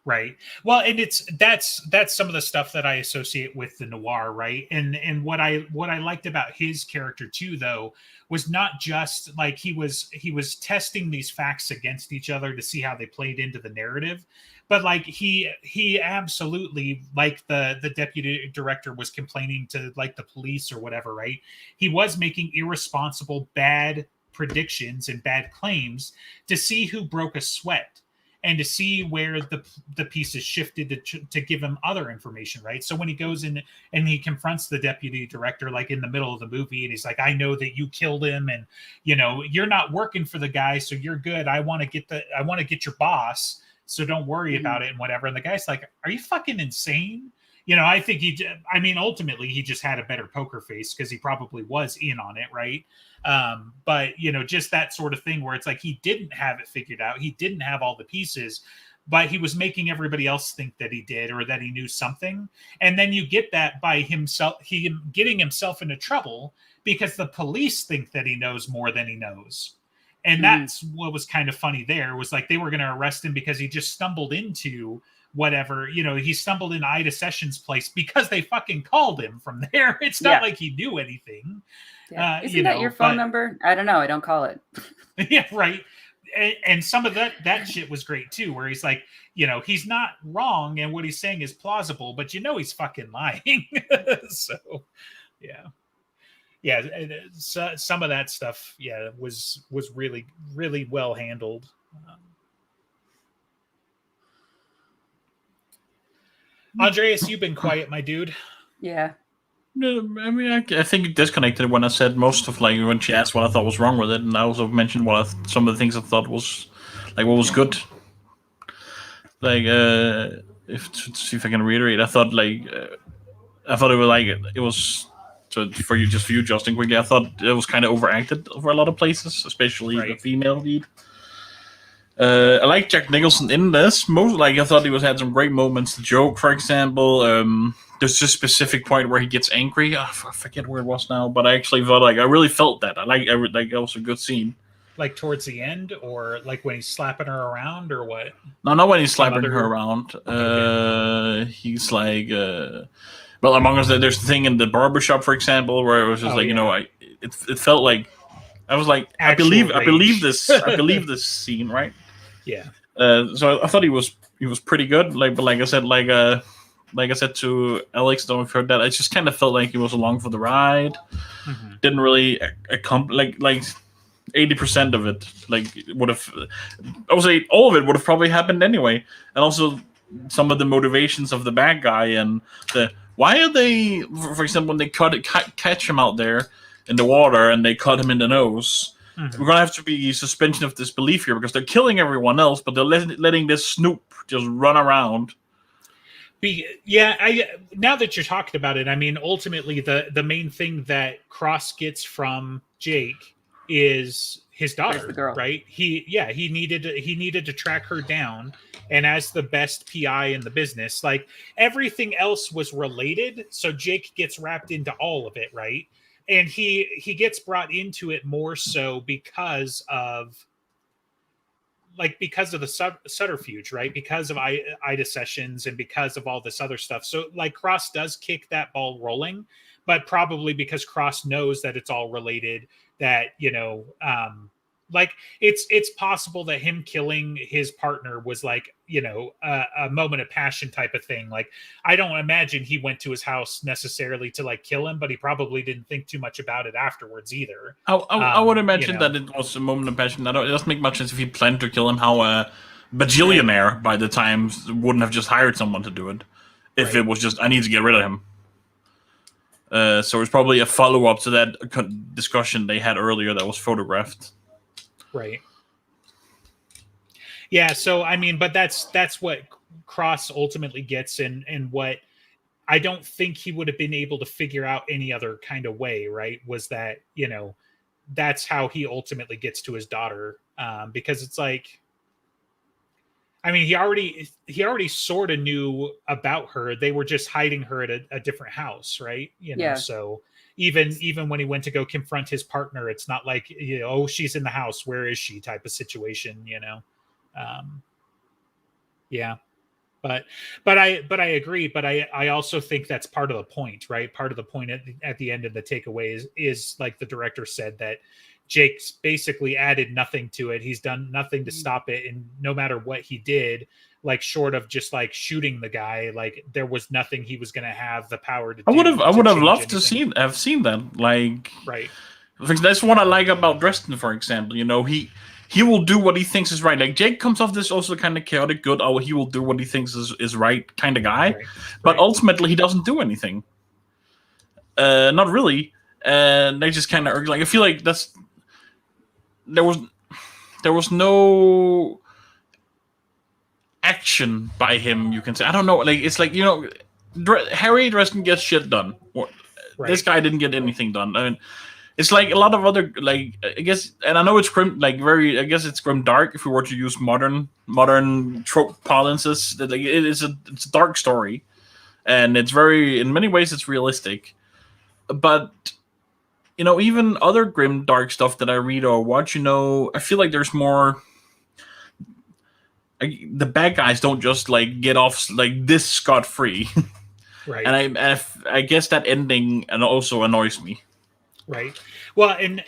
Right. Well, and that's some of the stuff that I associate with the noir, right? And what I liked about his character too, though, was not just like he was testing these facts against each other to see how they played into the narrative, but like he absolutely, like the deputy director was complaining to like the police or whatever, right? He was making irresponsible, bad predictions and bad claims to see who broke a sweat. And to see where the pieces shifted to give him other information, right? So when he goes in and he confronts the deputy director, like in the middle of the movie, and he's like, I know that you killed him, and you're not working for the guy, so you're good. I want to get your boss, so don't worry about it and whatever. And the guy's like, are you fucking insane? I think ultimately he just had a better poker face because he probably was in on it, right? But just that sort of thing where it's like he didn't have it figured out. He didn't have all the pieces, but he was making everybody else think that he did or that he knew something. And then you get that by getting himself into trouble because the police think that he knows more than he knows. And that's what was kind of funny there, was like they were going to arrest him because he just stumbled into whatever, he stumbled in Ida Sessions' place because they fucking called him from there. It's not like he knew anything. Yeah. Isn't that your phone number? I don't know. I don't call it. Yeah, right. And some of that shit was great too, where he's like, he's not wrong and what he's saying is plausible, but he's fucking lying. So, so some of that stuff, was really, really well handled. Andreas, you've been quiet, my dude. Yeah. No, I mean, I think it disconnected when I said most of when she asked what I thought was wrong with it, and I also mentioned some of the things I thought was what was good. Like, to see if I can reiterate, I thought it was so for you, Justin, quickly. I thought it was kind of overacted over a lot of places, especially the female lead. I like Jack Nicholson in this. I thought he had some great moments. The joke, for example. There's just a specific point where he gets angry. I forget where it was now, but I actually thought I really felt that. That was a good scene. Like towards the end, or like when he's slapping her around, or what? No, not when he's slapping her around. He's like, well, among us, there's the thing in the barbershop, for example, where it was just it felt like I was like, I believe this scene, right? Yeah. So I thought he was pretty good. But like I said to Alex, don't know if you heard that. I just kind of felt like he was along for the ride. Mm-hmm. Didn't really accomplish like 80% of it. Like would have, I would say all of it would have probably happened anyway. And also some of the motivations of the bad guy and the why are they, for example, when they catch him out there in the water and they cut him in the nose. We're gonna have to be suspension of disbelief here because they're killing everyone else, but they're letting this snoop just run around. Now that you're talking about it, I mean, ultimately the main thing that Cross gets from Jake is his daughter, the girl. right? He needed to track her down, and as the best PI in the business, like everything else was related, so Jake gets wrapped into all of it, right? And he gets brought into it more so because of the subterfuge, right? Because of Ida Sessions and because of all this other stuff. So like Cross does kick that ball rolling, but probably because Cross knows that it's all related, that, like it's possible that him killing his partner was like, a moment of passion type of thing. Like, I don't imagine he went to his house necessarily to like kill him, but he probably didn't think too much about it afterwards either. I would imagine that it was a moment of passion. It doesn't make much sense if he planned to kill him. How a bajillionaire by the time wouldn't have just hired someone to do it if it was just, I need to get rid of him. So it's probably a follow-up to that discussion they had earlier that was photographed. Right. Yeah, so I mean, but that's what Cross ultimately gets, and what I don't think he would have been able to figure out any other kind of way, right? Was that, that's how he ultimately gets to his daughter, because it's like, I mean, he already sort of knew about her. They were just hiding her at a different house, right? So even when he went to go confront his partner, it's not like, oh, she's in the house, where is she type of situation, yeah. But I agree. But I also think that's part of the point, right? Part of the point at the end of the takeaway is like the director said, that Jake's basically added nothing to it. He's done nothing to stop it. And no matter what he did, like short of just like shooting the guy, like there was nothing he was going to have the power to do. I would have loved to have seen that. Like, right. That's what I like about Dresden, for example. He will do what he thinks is right. Like Jake comes off this also kind of chaotic good. Oh, he will do what he thinks is right kind of guy. Right. But ultimately he doesn't do anything. Not really. And they just kind of like, I feel like there was no action by him, you can say. I don't know. Like, it's like, Harry Dresden gets shit done. This guy didn't get anything done. I mean, it's like a lot of other, like, I guess, and I know it's grim, like I guess it's grim dark if we were to use modern trope parlances. Like, it's a dark story, and it's very, in many ways, it's realistic. But even other grim dark stuff that I read or watch, I feel like there's more. The bad guys don't just like get off like this scot free, right? And I guess that ending and also annoys me. Right. Well, and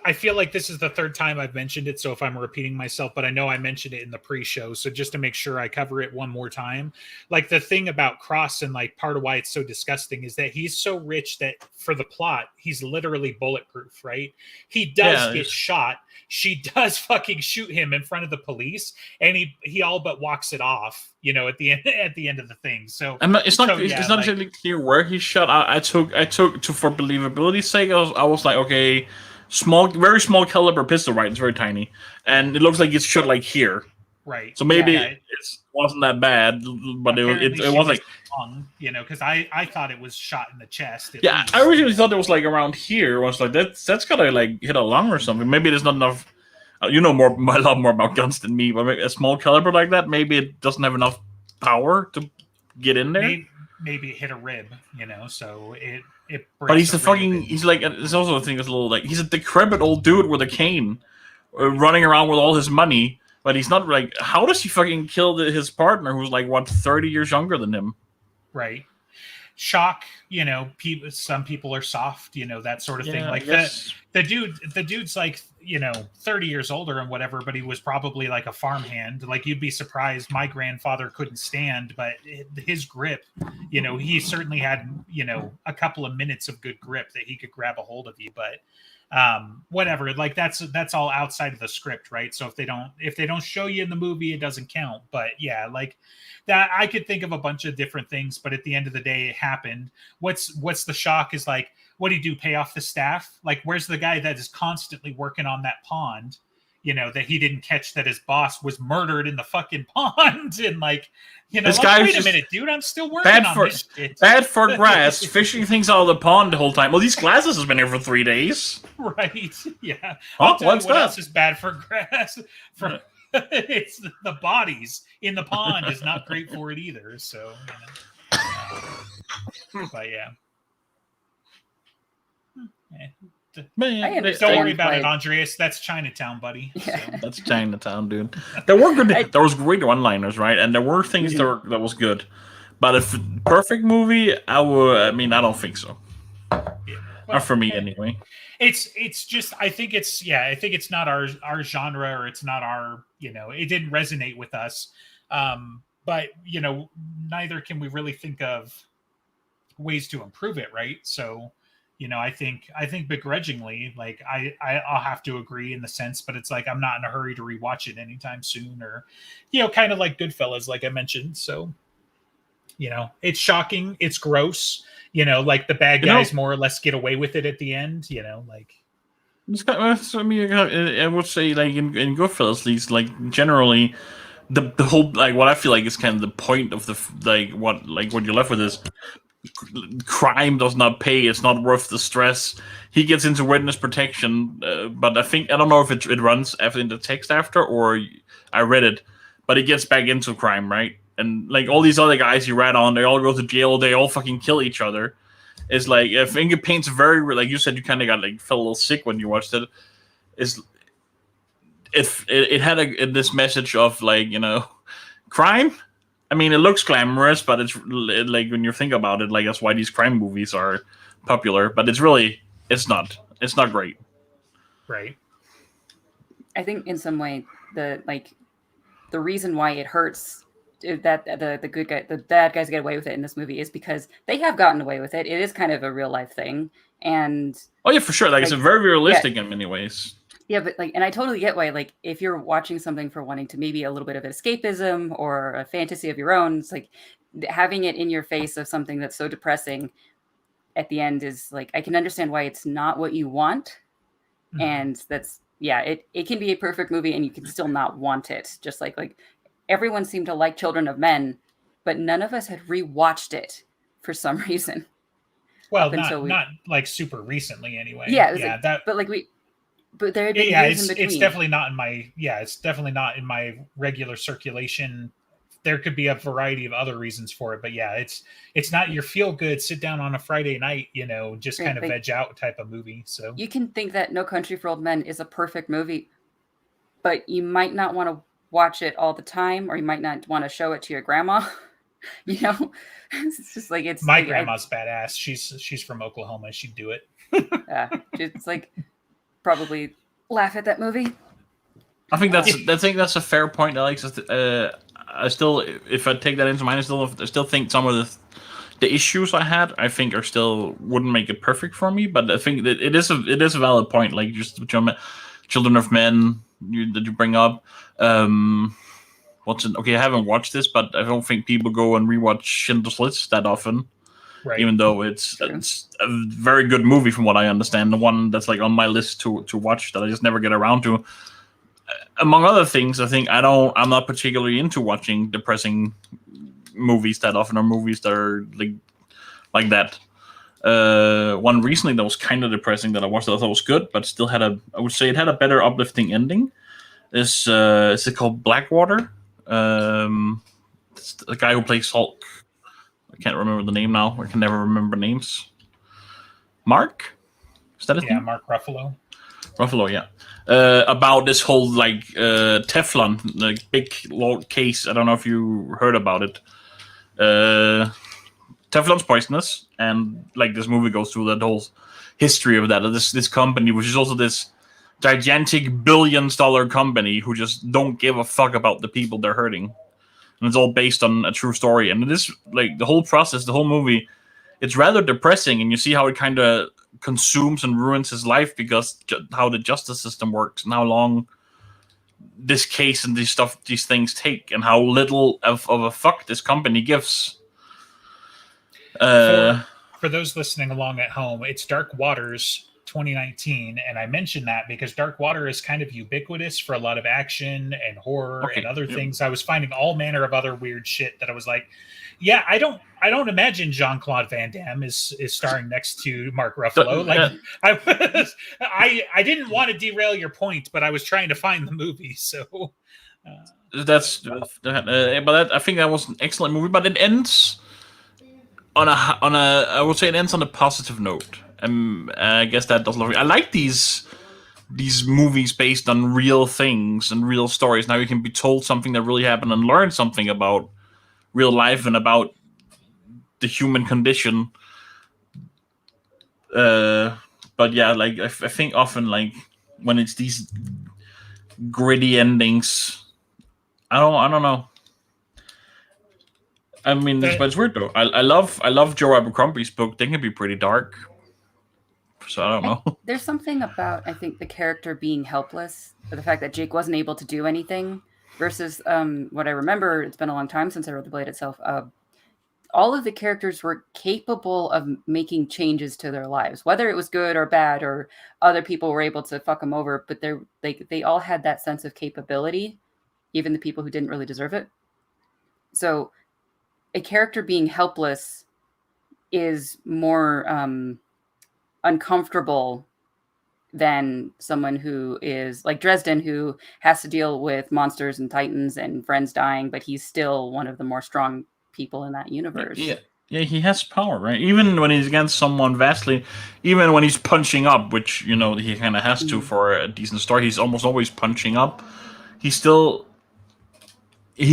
I feel like this is the third time I've mentioned it, so if I'm repeating myself, but I know I mentioned it in the pre-show, so just to make sure I cover it one more time. Like, the thing about Cross, and like part of why it's so disgusting, is that he's so rich that for the plot, he's literally bulletproof, right? He does get shot. She does fucking shoot him in front of the police, and he all but walks it off, at the end of the thing. So it's not exactly clear where he shot. I took to, for believability's sake, I was like, okay, very small caliber pistol, right? It's very tiny, and it looks like it's shot like here, right? So maybe it wasn't that bad, but it was like long, because I thought it was shot in the chest. Yeah, least. I originally thought it was like around here. I was like, that's gotta like hit a lung or something. Maybe there's not enough. A lot more about guns than me, but a small caliber like that, maybe it doesn't have enough power to get in there. Maybe it hit a rib, so it. But he's he's like, there's also a thing that's a little like, he's a decrepit old dude with a cane, running around with all his money, but he's not like, how does he fucking kill his partner who's like, 30 years younger than him? Right. Shock, some people are soft, that sort of thing. Yeah, I Like guess. the dude's like 30 years older and whatever, but he was probably like a farmhand. Like you'd be surprised. My grandfather couldn't stand, but his grip, he certainly had a couple of minutes of good grip that he could grab a hold of you. But whatever, like that's all outside of the script, right? So if they don't show you in the movie, it doesn't count. But yeah, like that, I could think of a bunch of different things, but at the end of the day, it happened. What's the shock is like, what do you do? Pay off the staff? Like, where's the guy that is constantly working on that pond? That he didn't catch that his boss was murdered in the fucking pond, and like, This like, guy's wait a just minute, dude, I'm still working on this shit. bad for grass, fishing things out of the pond the whole time. Well, these glasses has been here for 3 days. Right? Yeah. Huh? I'll tell you what else is bad for grass. It's the bodies in the pond is not great for it either. So, but yeah. Man, I understand. Don't worry about like- it, Andreas. That's Chinatown, buddy. Yeah. So. That's Chinatown, dude. There were good. There was great one-liners, right? And there were things that was good. But if perfect movie, I don't think so. Yeah. Well, Not for me, anyway. It's just I think it's not our genre, or it's not our it didn't resonate with us. But neither can we really think of ways to improve it, right? So I think begrudgingly, like I'll have to agree in the sense, but it's like I'm not in a hurry to rewatch it anytime soon, or kind of like Goodfellas, like I mentioned. So it's shocking, it's gross, like the bad guys more or less get away with it at the end, like. I would say, like in Goodfellas, at least, like generally, the whole, like, what I feel like is kind of the point of what you're left with is crime does not pay. It's not worth the stress. He gets into witness protection, but I don't know if it runs after in the text after, or I read it, but he gets back into crime, right? And like all these other guys he rat on, they all go to jail. They all fucking kill each other. It's like, I think it paints very, like you said, you kind of got like felt a little sick when you watched it. It had this message of like crime. I mean, it looks glamorous, but it's like when you think about it, like that's why these crime movies are popular. But it's not. It's not great. Right. I think in some way the reason why it hurts that the bad guys get away with it in this movie is because they have gotten away with it. It is kind of a real life thing, and oh yeah, for sure. Like it's very realistic in many ways. Yeah, but and I totally get why. Like, if you're watching something for wanting to maybe a little bit of escapism or a fantasy of your own, it's like having it in your face of something that's so depressing at the end is like, I can understand why it's not what you want, and that's it can be a perfect movie and you can still not want it. Just like everyone seemed to like Children of Men, but none of us had rewatched it for some reason. Well, not like super recently anyway. But there had been years in between. It's definitely not in my it's definitely not in my regular circulation. There could be a variety of other reasons for it, but it's not your feel good sit down on a Friday night, just kind of veg out type of movie. So you can think that No Country for Old Men is a perfect movie, but you might not want to watch it all the time, or you might not want to show it to your grandma. It's just like my grandma's badass. She's from Oklahoma. She'd do it. It's like probably laugh at that movie. I think that's a fair point, Alex. I still, if I take that into mind, I still think some of the issues I had, I think are still wouldn't make it perfect for me. But I think that it is a valid point. Like just Children of Men that you bring up. Okay, I haven't watched this, but I don't think people go and rewatch Schindler's List that often. Right. Even though it's a very good movie from what I understand, the one that's like on my list to watch that I just never get around to. Among other things, I think I'm not particularly into watching depressing movies that often, or movies that are like that. One recently that was kind of depressing that I watched that I thought was good, but still I would say it had a better uplifting ending. Is it called Blackwater? It's the guy who plays Hulk. I can't remember the name now. I can never remember names. Mark? Is that his name? Mark Ruffalo. Ruffalo, yeah. About this whole Teflon big case. I don't know if you heard about it. Teflon's poisonous, and like this movie goes through that whole history of that. This company, which is also this gigantic billions-dollar company who just don't give a fuck about the people they're hurting, and it's all based on a true story. And it is like the whole process, the whole movie. It's rather depressing, and you see how it kind of consumes and ruins his life because how the justice system works and how long this case and these things take, and how little of a fuck this company gives. For those listening along at home, it's Dark Waters 2019, and I mentioned that because Dark Water is kind of ubiquitous for a lot of action and horror and other things. I was finding all manner of other weird shit that I was like, yeah, I don't imagine Jean-Claude Van Damme is starring next to Mark Ruffalo. I didn't want to derail your point, but I was trying to find the movie. So but I think that was an excellent movie. But it ends on a I would say it ends on a positive note. I guess that does. I like these movies based on real things and real stories. Now you can be told something that really happened and learn something about real life and about the human condition. But yeah, like I think often like when it's these gritty endings, I don't know. I mean, but it's weird though. I love Joe Abercrombie's book. They can be pretty dark. So I don't know. There's something about, I think, the character being helpless, or the fact that Jake wasn't able to do anything, versus what I remember. It's been a long time since I wrote the Blade itself. All of the characters were capable of making changes to their lives, whether it was good or bad, or other people were able to fuck them over. But they all had that sense of capability, even the people who didn't really deserve it. So a character being helpless is more uncomfortable than someone who is like Dresden, who has to deal with monsters and titans and friends dying, but he's still one of the more strong people in that universe. Yeah, he has power, right? Even when he's against someone vastly, even when he's punching up, which he kind of has to for a decent story. He's almost always punching up. He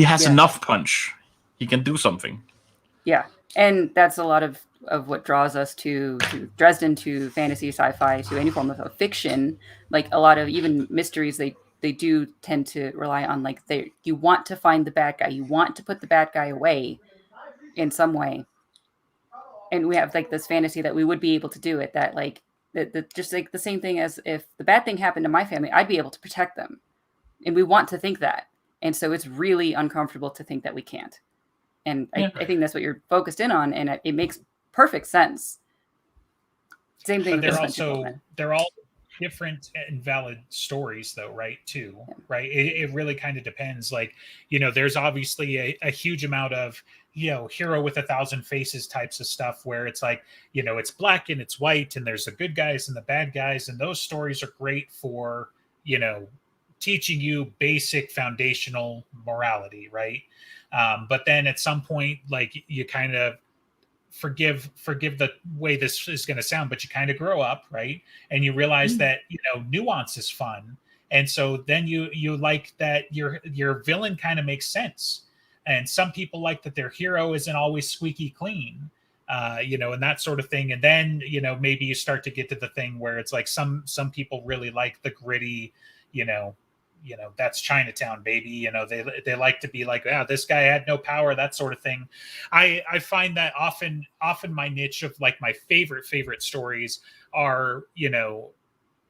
has enough punch. He can do something. Yeah, and that's a lot of what draws us to Dresden, to fantasy, sci-fi, to any form of fiction. Like a lot of even mysteries, they do tend to rely on like you want to find the bad guy, you want to put the bad guy away in some way, and we have like this fantasy that we would be able to do it. That like that just like the same thing as if the bad thing happened to my family, I'd be able to protect them, and we want to think that, and so it's really uncomfortable to think that we can't. And I think that's what you're focused in on, and it makes perfect sense. Same thing. But they're all different and valid stories, though, right? Too, right? It really kind of depends. Like, there's obviously a huge amount of hero with 1,000 faces types of stuff where it's like it's black and it's white, and there's the good guys and the bad guys, and those stories are great for teaching you basic foundational morality, right? But then at some point, like you kind of forgive the way this is going to sound, but you kind of grow up, right? And you realize that nuance is fun, and so then you like that your villain kind of makes sense, and some people like that their hero isn't always squeaky clean, and that sort of thing. And then maybe you start to get to the thing where it's like some people really like the gritty, that's Chinatown, baby. They like to be like, this guy had no power, that sort of thing. I find that often my niche of like my favorite stories are,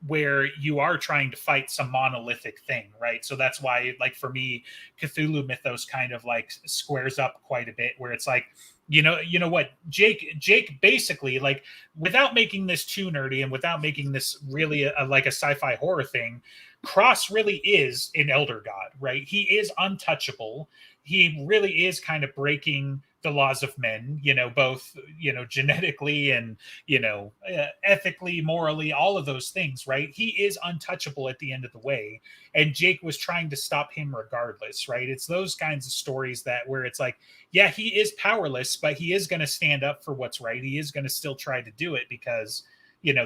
where you are trying to fight some monolithic thing, right? So that's why, like for me, Cthulhu mythos kind of like squares up quite a bit, where it's like, what Jake basically, like, without making this too nerdy and without making this really like a sci-fi horror thing, Cross really is an elder god, right? He is untouchable. He really is kind of breaking the laws of men, both, genetically and, ethically, morally, all of those things, right? He is untouchable at the end of the way. And Jake was trying to stop him regardless, right? It's those kinds of stories where it's like, yeah, he is powerless, but he is going to stand up for what's right. He is going to still try to do it because,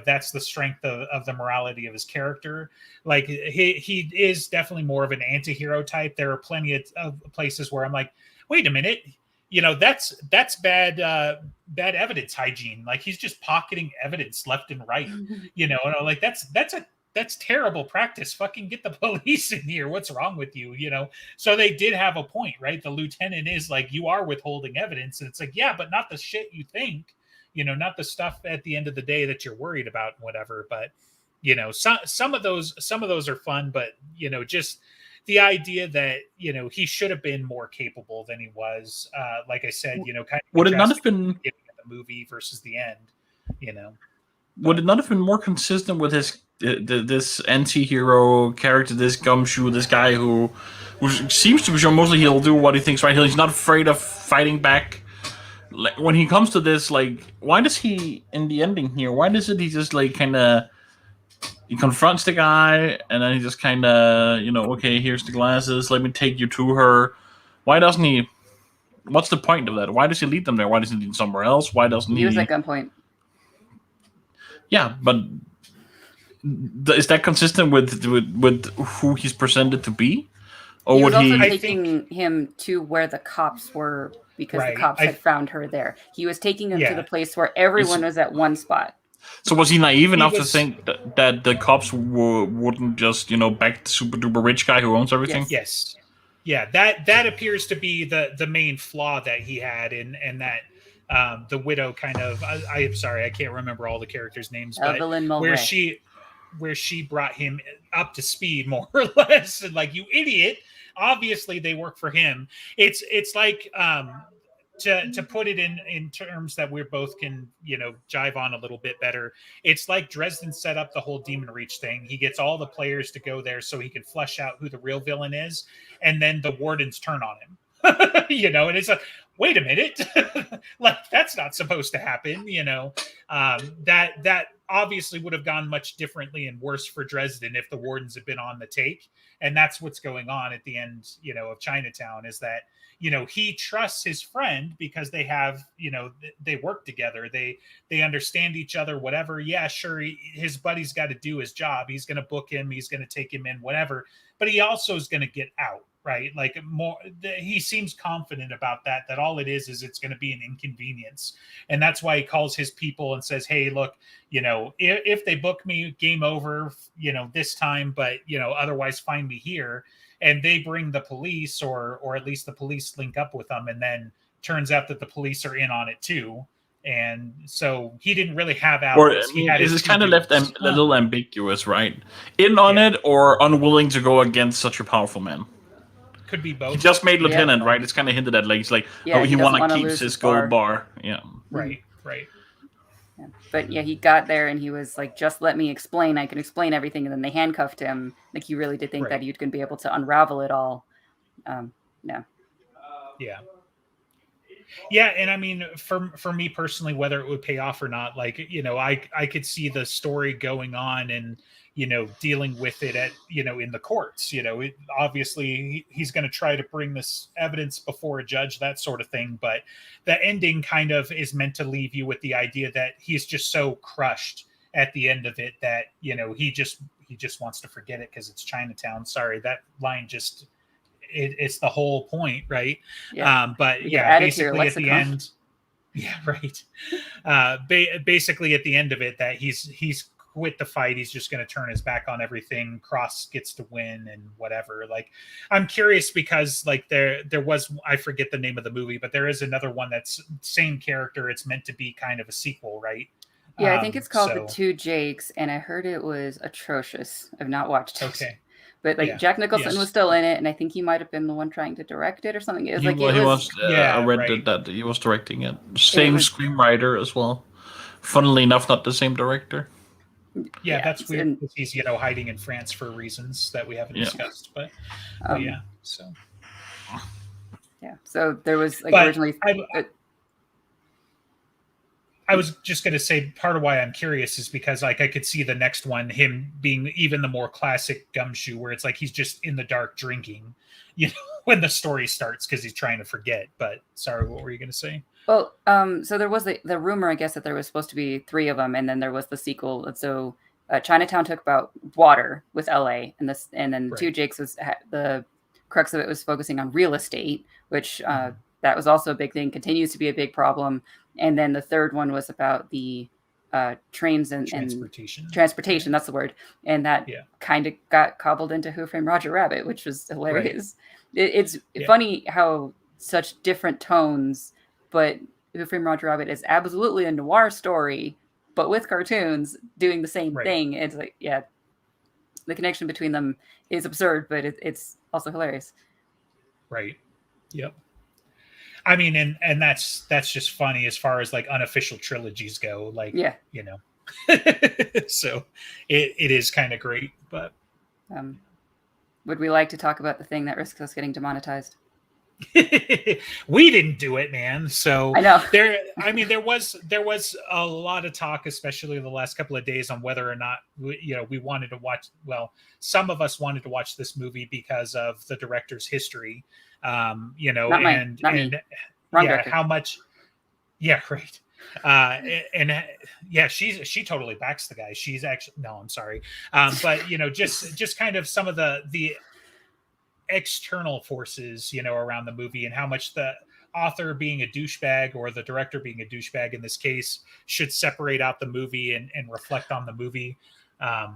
that's the strength of the morality of his character. Like he is definitely more of an anti-hero type. There are plenty of places where I'm like, wait a minute, that's bad evidence hygiene. Like, he's just pocketing evidence left and right. And like, that's terrible practice. Fucking get the police in here. What's wrong with you? So they did have a point, right? The lieutenant is like, you are withholding evidence, and it's like, yeah, but not the shit you think. Not the stuff at the end of the day that you're worried about and whatever. But some of those are fun, but just the idea that he should have been more capable than he was. Like I said, kind of would it not have been the movie versus the end? Would it not have been more consistent with his this anti-hero character, this gumshoe, this guy who seems to be sure mostly he'll do what he thinks right? He's not afraid of fighting back. Like, when he comes to this, like, why does he in the ending here? Why does it he just like kind of he confronts the guy and then he just kind of okay, here's the glasses, let me take you to her. Why doesn't he? What's the point of that? Why does he lead them there? Why doesn't he lead somewhere else? Why doesn't he? He was at gunpoint. Yeah, but is that consistent with who he's presented to be? Or he was would also he taking him to where the cops were because Right. the cops had found her there. He was taking him Yeah. to the place where everyone was at one spot. So was he naive enough to was- think that the cops wouldn't just back the super duper rich guy who owns everything? Yes. Yeah, that appears to be the main flaw that he had, and that the widow kind of I'm sorry, I can't remember all the characters' names, but Evelyn Mulray. where she brought him up to speed more or less, and like, you idiot, obviously they work for him. It's like to put it in terms that we both can jive on a little bit better. It's like Dresden set up the whole Demon Reach thing. He gets all the players to go there so he can flesh out who the real villain is, and then the wardens turn on him. And it's like, wait a minute, like, that's not supposed to happen. That obviously would have gone much differently and worse for Dresden if the wardens had been on the take. And that's what's going on at the end of Chinatown, is that he trusts his friend because they have they work together, they understand each other, whatever. Yeah, sure, his buddy's got to do his job. He's going to book him, he's going to take him in, whatever, but he also is going to get out, right? Like, more, he seems confident about that all it is it's going to be an inconvenience. And that's why he calls his people and says, hey, look, if they book me, game over, this time, but otherwise find me here. And they bring the police, or at least the police link up with them, and then turns out that the police are in on it too. And so he didn't really have outlets. It's kind of left a little ambiguous, right? In on it, or unwilling to go against such a powerful man. Could be both. He just made lieutenant, right? It's kind of hinted at, like, he's like, he want to keep his gold bar. Yeah. Right. Yeah. But yeah, he got there and he was like, just let me explain. I can explain everything. And then they handcuffed him. Like, he really did think that he was going to be able to unravel it all. No. Yeah. Yeah. And I mean, for me personally, whether it would pay off or not, like, I could see the story going on and, dealing with it at, in the courts, obviously he's going to try to bring this evidence before a judge, that sort of thing. But the ending kind of is meant to leave you with the idea that he's just so crushed at the end of it that, he just wants to forget it because it's Chinatown. Sorry, that line just, it's the whole point. Right. Yeah. But yeah, basically at the end. Yeah. Right. Basically at the end of it, that he's quit the fight. He's just going to turn his back on everything. Cross gets to win and whatever. Like, I'm curious because, like, there was, I forget the name of the movie, but there is another one that's same character. It's meant to be kind of a sequel, right? Yeah, I think it's called The Two Jakes, and I heard it was atrocious. I've not watched it. Okay. But like, Jack Nicholson was still in it, and I think he might have been the one trying to direct it or something. It was I read that he was directing it. Same screenwriter as well. Funnily enough, not the same director. Yeah, that's weird. He's hiding in France for reasons that we haven't discussed. But yeah, so so there was like originally. I was just going to say, part of why I'm curious is because, like, I could see the next one, him being even the more classic gumshoe, where it's like he's just in the dark drinking, when the story starts because he's trying to forget. But sorry, what were you going to say? Well, so there was the rumor, I guess, that there was supposed to be 3 of them, and then there was the sequel. And so Chinatown took about water with LA, and then Two Jakes was the crux of it was focusing on real estate, which that was also a big thing, continues to be a big problem. And then the third one was about the trains and transportation. That's the word. And that kind of got cobbled into Who Framed Roger Rabbit, which was hilarious. Right. It's funny how such different tones, but Who Framed Roger Rabbit is absolutely a noir story, but with cartoons doing the same thing. It's like, the connection between them is absurd, but it's also hilarious. Right. Yep. I mean, and that's just funny as far as like unofficial trilogies go. Like, you know, so it is kind of great. But would we like to talk about the thing that risks us getting demonetized? We didn't do it, man. So I know there was a lot of talk, especially the last couple of days, on whether or not we wanted to watch. Well, some of us wanted to watch this movie because of the director's history. How much? Yeah, great. She totally backs the guy. She's actually I'm sorry, but just kind of some of the external forces around the movie and how much the author being a douchebag or the director being a douchebag in this case should separate out the movie and reflect on the movie. I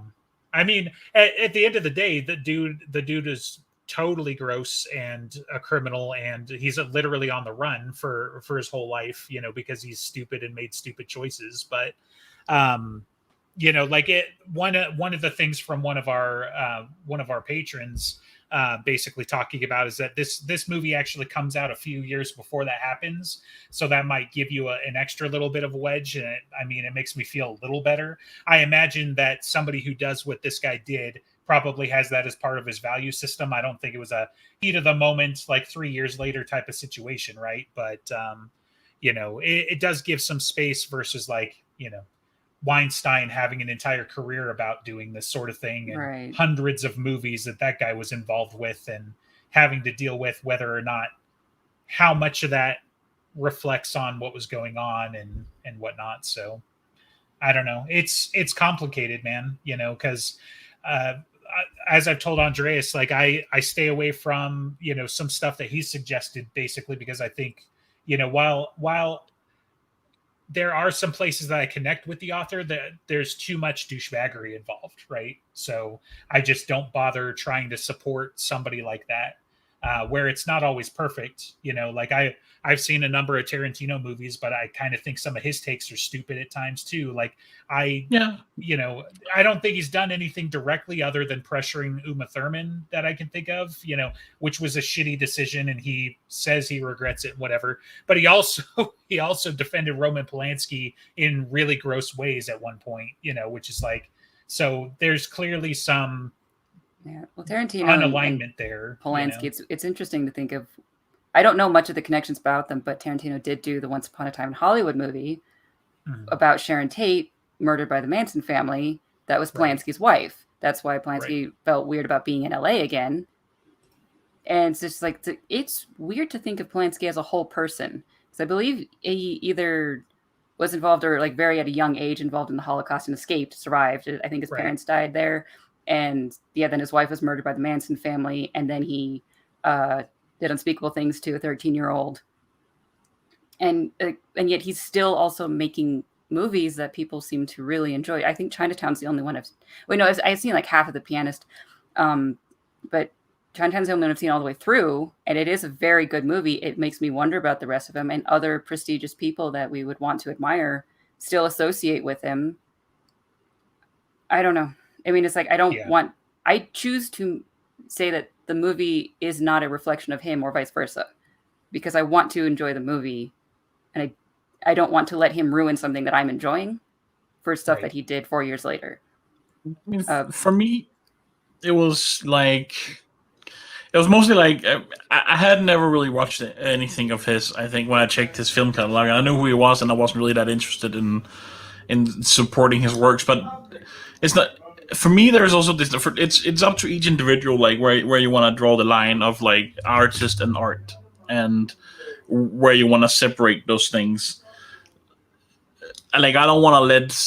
mean, at the end of the day, the dude is totally gross and a criminal, and he's literally on the run for his whole life, because he's stupid and made stupid choices. But one of the things from one of our patrons basically talking about is that this movie actually comes out a few years before that happens, so that might give you an extra little bit of a wedge, and it makes me feel a little better. I imagine that somebody who does what this guy did probably has that as part of his value system. I don't think it was a heat of the moment, like 3 years later type of situation, right? But it does give some space versus Weinstein having an entire career about doing this sort of thing, and hundreds of movies that guy was involved with, and having to deal with whether or not how much of that reflects on what was going on and whatnot. So I don't know. It's complicated, man, because as I've told Andreas, like I stay away from, some stuff that he suggested, basically because I think, while there are some places that I connect with the author, that there's too much douchebaggery involved, right? So I just don't bother trying to support somebody like that, where it's not always perfect. Like I've seen a number of Tarantino movies, but I kind of think some of his takes are stupid at times too. Like I don't think he's done anything directly other than pressuring Uma Thurman that I can think of, which was a shitty decision, and he says he regrets it, whatever. But he also defended Roman Polanski in really gross ways at one point, which is like, so there's clearly some Tarantino unalignment there. Polanski, it's interesting to think of. I don't know much of the connections about them, but Tarantino did do the Once Upon a Time in Hollywood movie about Sharon Tate murdered by the Manson family. That was Polanski's wife. That's why Polanski felt weird about being in LA again. And it's just like, it's weird to think of Polanski as a whole person, because I believe he either was involved or very at a young age involved in the Holocaust and escaped, survived. I think his parents died there. And then his wife was murdered by the Manson family. And then he did unspeakable things to a 13-year-old. And yet he's still also making movies that people seem to really enjoy. I think Chinatown's the only one I've seen like half of The Pianist. But Chinatown's the only one I've seen all the way through. And it is a very good movie. It makes me wonder about the rest of them, and other prestigious people that we would want to admire still associate with him. I don't know. It's like, I choose to say that the movie is not a reflection of him or vice versa, because I want to enjoy the movie, and I don't want to let him ruin something that I'm enjoying for stuff that he did 4 years later. For me, it was mostly like I had never really watched anything of his. I think when I checked his film catalog, I knew who he was, and I wasn't really that interested in supporting his works. But it's not. For me, there's also this. It's up to each individual, like where you want to draw the line of like artist and art, and where you want to separate those things. Like, I don't want to let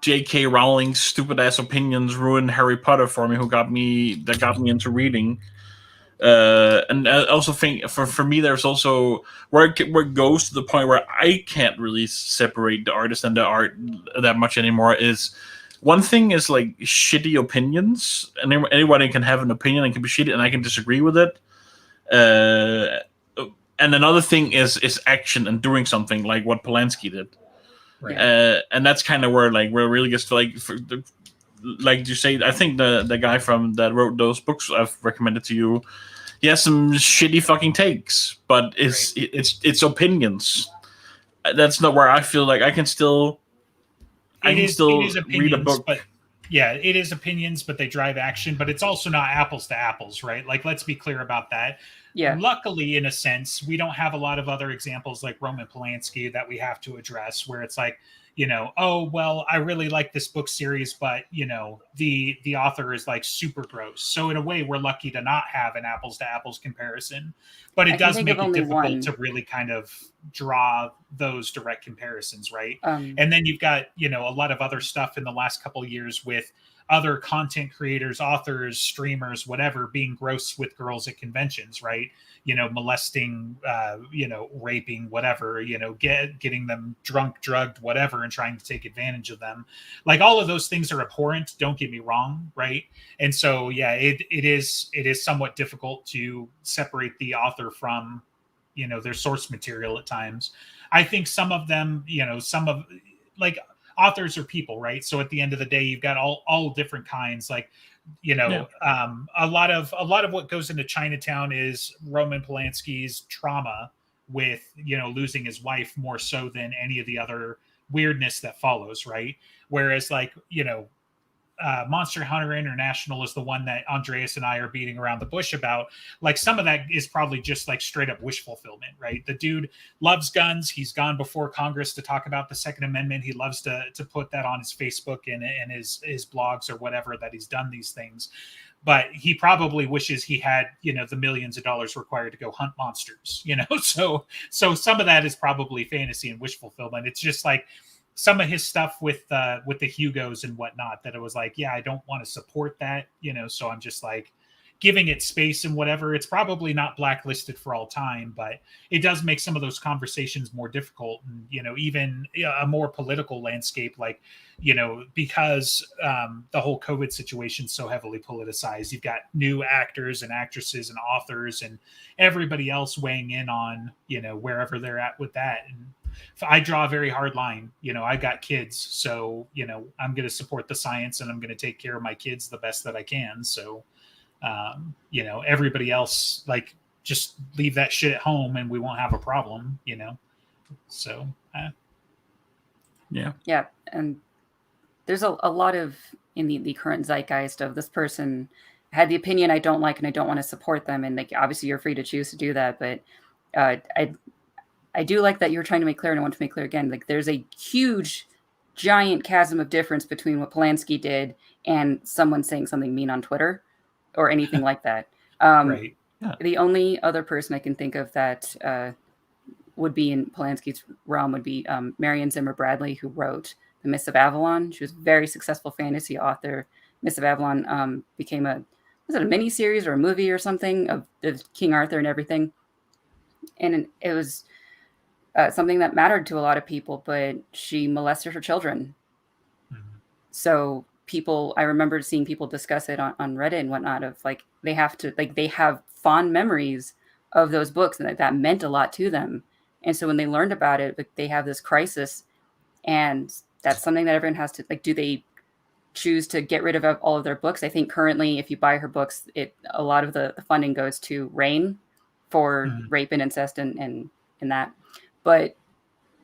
J.K. Rowling's stupid ass opinions ruin Harry Potter for me, that got me into reading. And I also think for me, there's also where it goes to the point where I can't really separate the artist and the art that much anymore. Is one thing is like shitty opinions, and anybody can have an opinion and can be shitty, and I can disagree with it. Uh, and another thing is action and doing something like what Polanski did. Right. And that's kind of where it really gets to like you say. I think the guy from that wrote those books I've recommended to you, he has some shitty fucking takes, but it's opinions. That's not where I feel like I can still read a book. But yeah, it is opinions, but they drive action. But it's also not apples to apples, right? Like, let's be clear about that. Yeah. Luckily, in a sense, we don't have a lot of other examples like Roman Polanski that we have to address, where it's like, oh, well, I really like this book series, but the author is like super gross. So in a way, we're lucky to not have an apples to apples comparison, but it does make it difficult to really kind of draw those direct comparisons, right? And then you've got a lot of other stuff in the last couple of years with other content creators, authors, streamers, whatever, being gross with girls at conventions, right? Molesting, raping, whatever, getting them drunk, drugged, whatever, and trying to take advantage of them. Like, all of those things are abhorrent. Don't get me wrong, right? And so, yeah, it is somewhat difficult to separate the author from, their source material at times. I think some of them, authors are people, right? So at the end of the day, you've got all different kinds. Like, a lot of what goes into Chinatown is Roman Polanski's trauma with losing his wife more so than any of the other weirdness that follows, right? Whereas like Monster Hunter International is the one that Andreas and I are beating around the bush about. Like, some of that is probably just like straight up wish fulfillment, right? The dude loves guns. He's gone before Congress to talk about the Second Amendment. He loves to put that on his Facebook and his blogs or whatever, that he's done these things. But he probably wishes he had, the millions of dollars required to go hunt monsters, So some of that is probably fantasy and wish fulfillment. It's just like some of his stuff with the Hugos and whatnot, that it was like, yeah, I don't want to support that, so I'm just like giving it space and whatever. It's probably not blacklisted for all time, but it does make some of those conversations more difficult. And, even a more political landscape, like, because the whole COVID situation is so heavily politicized, you've got new actors and actresses and authors and everybody else weighing in on, wherever they're at with that. And I draw a very hard line. I got kids, so, I'm going to support the science and I'm going to take care of my kids the best that I can. So, everybody else, like, just leave that shit at home and we won't have a problem, So, yeah. Yeah. And there's a lot of, in the current zeitgeist of, this person had the opinion I don't like and I don't want to support them. And like, obviously you're free to choose to do that. But I do like that you're trying to make clear, and I want to make clear again, like, there's a huge, giant chasm of difference between what Polanski did and someone saying something mean on Twitter or anything like that. right. Yeah. The only other person I can think of that would be in Polanski's realm would be Marion Zimmer Bradley, who wrote The Mists of Avalon. She was a very successful fantasy author. Mists of Avalon became was it a mini series or a movie or something of King Arthur and everything. And it was something that mattered to a lot of people, but she molested her children. Mm-hmm. So I remember seeing people discuss it on Reddit and whatnot, of like, they have fond memories of those books and that meant a lot to them. And so when they learned about it, like, they have this crisis, and that's something that everyone has to, like, do they choose to get rid of all of their books? I think currently, if you buy her books, a lot of the funding goes to RAINN for rape and incest and that. But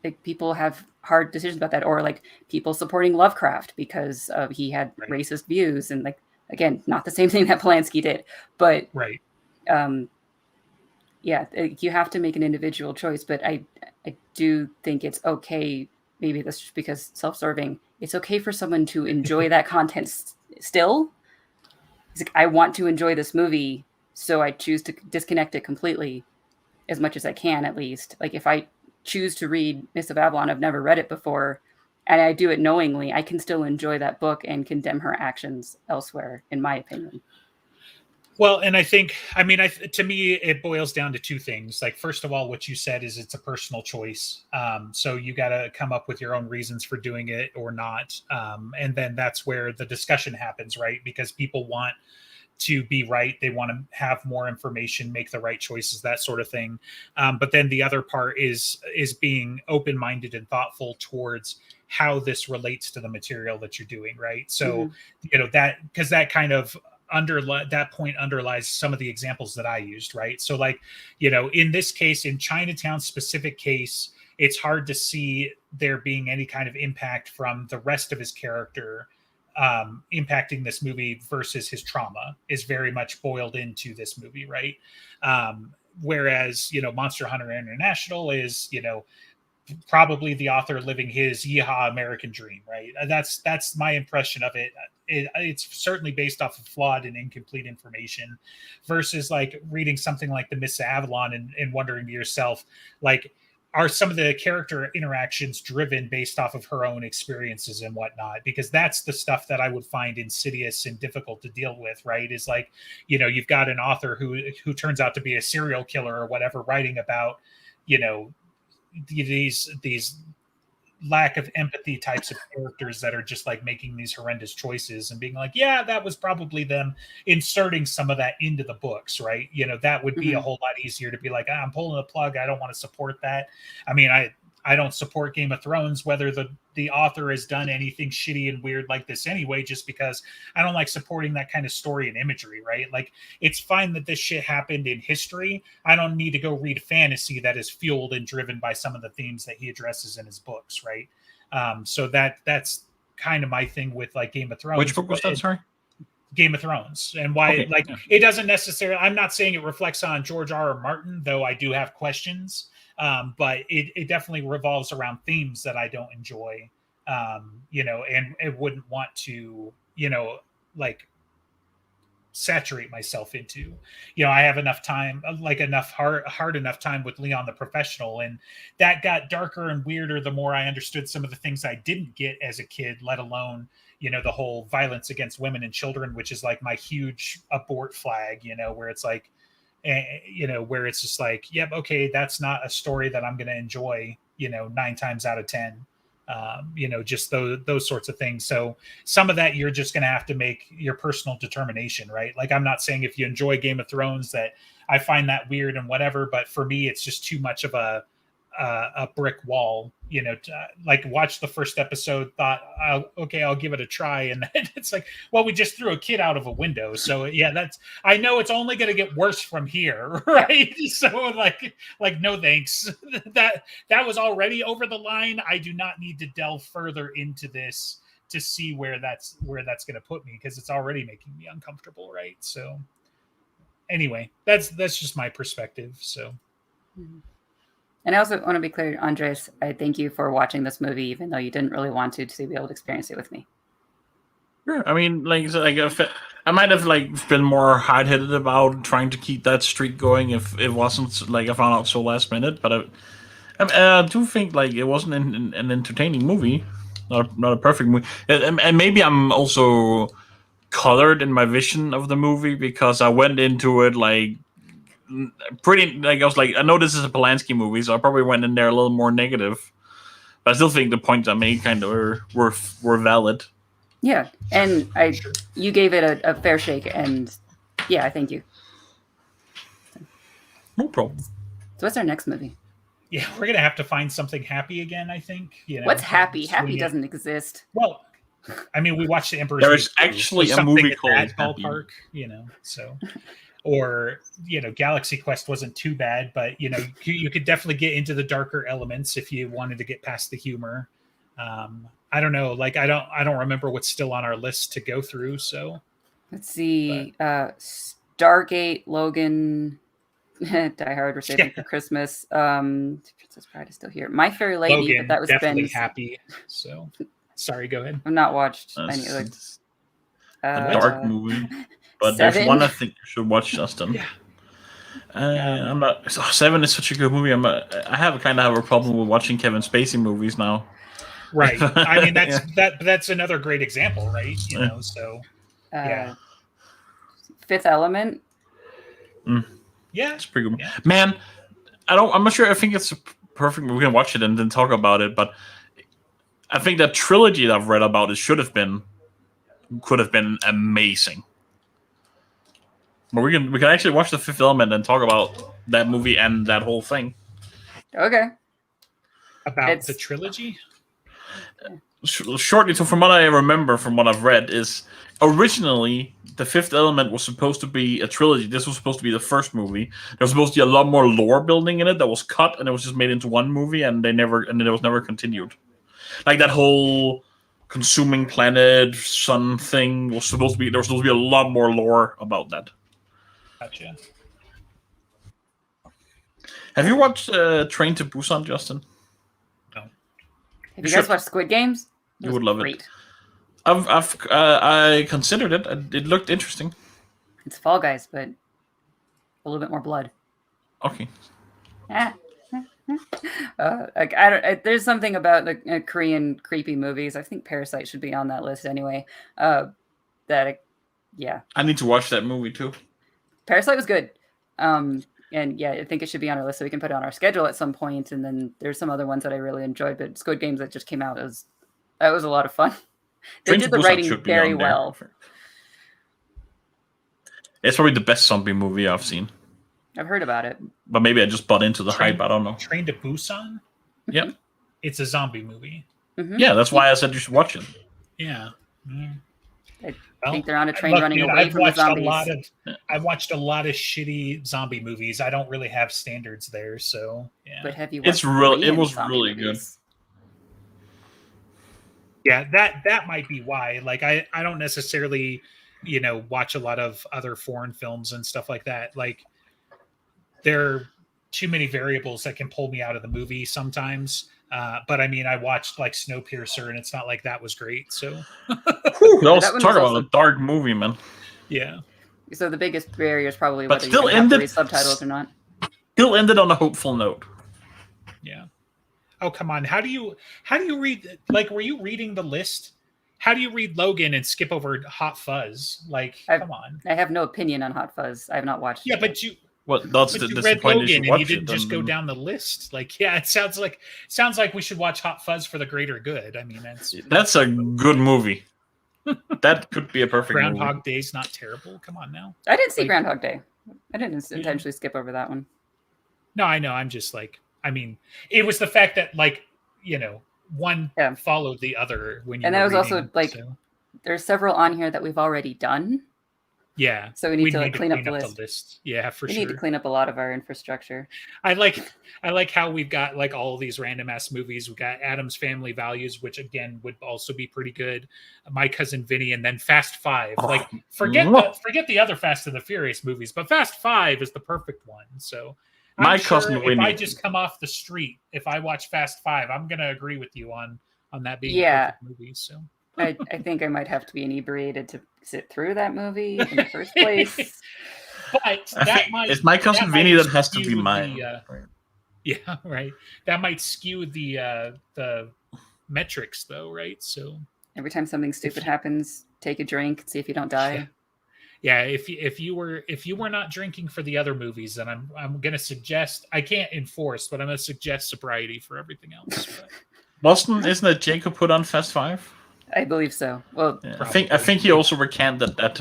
like, people have hard decisions about that, or like people supporting Lovecraft because he had racist views, and like, again, not the same thing that Polanski did, but right. Yeah, you have to make an individual choice. But I do think it's okay. Maybe that's just because self-serving. It's okay for someone to enjoy that content still. It's like, I want to enjoy this movie, so I choose to disconnect it completely, as much as I can, at least. Like, if I choose to read Mists of Avalon, I've never read it before, and I do it knowingly, I can still enjoy that book and condemn her actions elsewhere, in my opinion. Well, and I think, I mean, to me, it boils down to two things. Like, first of all, what you said is it's a personal choice. So you got to come up with your own reasons for doing it or not. And then that's where the discussion happens, right? Because people want to be right. They want to have more information, make the right choices, that sort of thing. But then the other part is being open-minded and thoughtful towards how this relates to the material that you're doing, right? So, that, because that kind of that point underlies some of the examples that I used, right? So like, in this case, in Chinatown specific case, it's hard to see there being any kind of impact from the rest of his character impacting this movie versus his trauma is very much boiled into this movie, right? Whereas, Monster Hunter International is, probably the author living his yeehaw American dream, right? That's my impression of it. It's certainly based off of flawed and incomplete information versus like reading something like the Miss Avalon and wondering to yourself, like, are some of the character interactions driven based off of her own experiences and whatnot? Because that's the stuff that I would find insidious and difficult to deal with, right? Is like, you've got an author who turns out to be a serial killer or whatever, writing about, these lack of empathy types of characters that are just like making these horrendous choices and being like, yeah, that was probably them, inserting some of that into the books, right? That would be a whole lot easier to be like, I'm pulling the plug, I don't want to support that. I mean, I don't support Game of Thrones, whether the author has done anything shitty and weird like this anyway, just because I don't like supporting that kind of story and imagery, right? Like, it's fine that this shit happened in history. I don't need to go read fantasy that is fueled and driven by some of the themes that he addresses in his books, right? So that's kind of my thing with like Game of Thrones. Which book was that, sorry? Game of Thrones, and why it doesn't necessarily, I'm not saying it reflects on George R.R. Martin, though I do have questions. But it definitely revolves around themes that I don't enjoy, and it wouldn't want to, like saturate myself into. I have enough time, like hard enough time with Leon the Professional, and that got darker and weirder the more I understood some of the things I didn't get as a kid, let alone, the whole violence against women and children, which is like my huge abort flag, where it's like, where it's just like, yep, okay, that's not a story that I'm going to enjoy, 9 times out of 10, just those sorts of things. So some of that you're just going to have to make your personal determination, right? Like, I'm not saying if you enjoy Game of Thrones that I find that weird and whatever, but for me, it's just too much of a brick wall, like watch the first episode, thought, okay, I'll give it a try. And then it's like, well, we just threw a kid out of a window. So yeah, I know it's only going to get worse from here. Right. So like, no, thanks. That was already over the line. I do not need to delve further into this to see where that's going to put me, because it's already making me uncomfortable. Right. So anyway, that's just my perspective. So. Mm-hmm. And I also want to be clear, Andres, I thank you for watching this movie, even though you didn't really want to be able to experience it with me. Sure. I mean, I might have been more hard-headed about trying to keep that streak going if it wasn't I found out so last minute. But I do think it wasn't an entertaining movie, not a perfect movie, and maybe I'm also colored in my vision of the movie because I went into it pretty, I was like, I know this is a Polanski movie, so I probably went in there a little more negative, but I still think the points I made kind of were valid. Yeah, and you gave it a fair shake, and yeah, I thank you. No problem. So what's our next movie? Yeah, we're gonna have to find something happy again, I think. What's happy? Happy doesn't exist. Well, I mean, we watched The Emperor's There's actually a movie called Ballpark, so. Or, Galaxy Quest wasn't too bad, but, you could definitely get into the darker elements if you wanted to get past the humor. I don't know. I don't remember what's still on our list to go through. So let's see. Stargate, Logan, Die Hard, We're Saving for Christmas. Princess Bride is still here. My Fair Lady, Logan, but that was definitely Ben's. Happy. So sorry, go ahead. I've not watched any of a dark movie. But Seven? There's one I think you should watch, Justin. Yeah. I'm not. Seven is such a good movie. I have a problem with watching Kevin Spacey movies now. Right. I mean, that's another great example, right? So. Fifth Element. Yeah, It's pretty good. Yeah. Man, I'm not sure. I think it's perfect. We can watch it and then talk about it. But I think that trilogy that I've read about it could have been amazing. But we can actually watch The Fifth Element and talk about that movie and that whole thing. Okay. about the trilogy. Shortly, so from what I remember, from what I've read, is originally The Fifth Element was supposed to be a trilogy. This was supposed to be the first movie. There was supposed to be a lot more lore building in it that was cut, and it was just made into one movie, and it was never continued. Like that whole consuming planet sun thing was supposed to be. There was supposed to be a lot more lore about that. Gotcha. Have you watched Train to Busan, Justin? No. Have you guys watched Squid Games? You would love great. it. I considered it. It looked interesting. It's Fall Guys, but a little bit more blood. Okay. There's something about the Korean creepy movies. I think Parasite should be on that list anyway. I need to watch that movie too. Parasite was good. And yeah, I think it should be on our list so we can put it on our schedule at some point. And then there's some other ones that I really enjoyed, but Squid Games that just came out, that was a lot of fun. They did the writing very well. It's probably the best zombie movie I've seen. I've heard about it. But maybe I just bought into the hype. I don't know. Train to Busan? Yeah. It's a zombie movie. Mm-hmm. Yeah, that's why I said you should watch it. Yeah. I think they're on a train running away from the zombies. I've watched a lot of shitty zombie movies. I don't really have standards there, so yeah. But have you watched it was really good. Yeah, that might be why. Like I don't necessarily, watch a lot of other foreign films and stuff like that. Like there are too many variables that can pull me out of the movie sometimes. But I mean, I watched like Snowpiercer, and it's not like that was great. So, talk about a dark movie, man. Yeah. So the biggest barrier is probably but whether still you can have to read subtitles or not. Still ended on a hopeful note. Yeah. Oh come on! How do you read? Like, were you reading the list? How do you read Logan and skip over Hot Fuzz? Like, come on! I have no opinion on Hot Fuzz. I have not watched. Yeah, it. but you. Well, that's you the read point. Logan and you didn't just go down the list. Like, yeah, it sounds like we should watch Hot Fuzz for the greater good. I mean, that's a good movie. That could be a perfect Groundhog movie. Day's not terrible. Come on now. I didn't see Groundhog Day. I didn't intentionally skip over that one. No, I know. I'm just like, I mean, it was the fact that one followed the other when you. And then it was also like, there's several on here that we've already done. Yeah. So we need to clean up the list. Yeah, for sure. We need to clean up a lot of our infrastructure. I like how we've got like all of these random ass movies. We've got Addams Family Values, which again would also be pretty good. My Cousin Vinny, and then Fast Five. Like forget the other Fast and the Furious movies, but Fast Five is the perfect one. So My Cousin Vinny. If I just come off the street, if I watch Fast Five, I'm gonna agree with you on that being a perfect movie. So I think I might have to be inebriated to sit through that movie in the first place. But it's My Cousin Vinny that has to be mine. Yeah, right. That might skew the metrics, though, right? So every time something stupid happens, take a drink, see if you don't die. Yeah. If you were not drinking for the other movies, then I'm gonna suggest, I can't enforce, but I'm gonna suggest sobriety for everything else. Isn't it Jacob put on Fast Five? I believe so. Well, yeah, I think he also recanted that.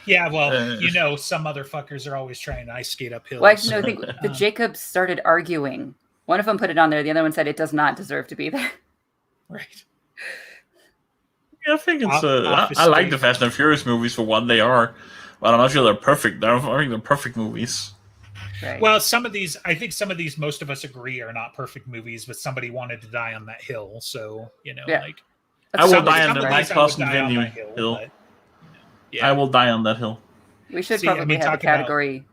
Yeah, well, some motherfuckers are always trying to ice skate uphill. Well, actually, no, I think the Jacobs started arguing. One of them put it on there. The other one said it does not deserve to be there. Right. Yeah, I think it's. I like the Fast and Furious movies for what they are, but I'm not sure they're perfect. I think they're perfect movies. Right. Well, I think some of these, most of us agree, are not perfect movies, but somebody wanted to die on that hill. So, like. I will die on My Cousin Vinny hill. But, I will die on that hill. We should probably have a category.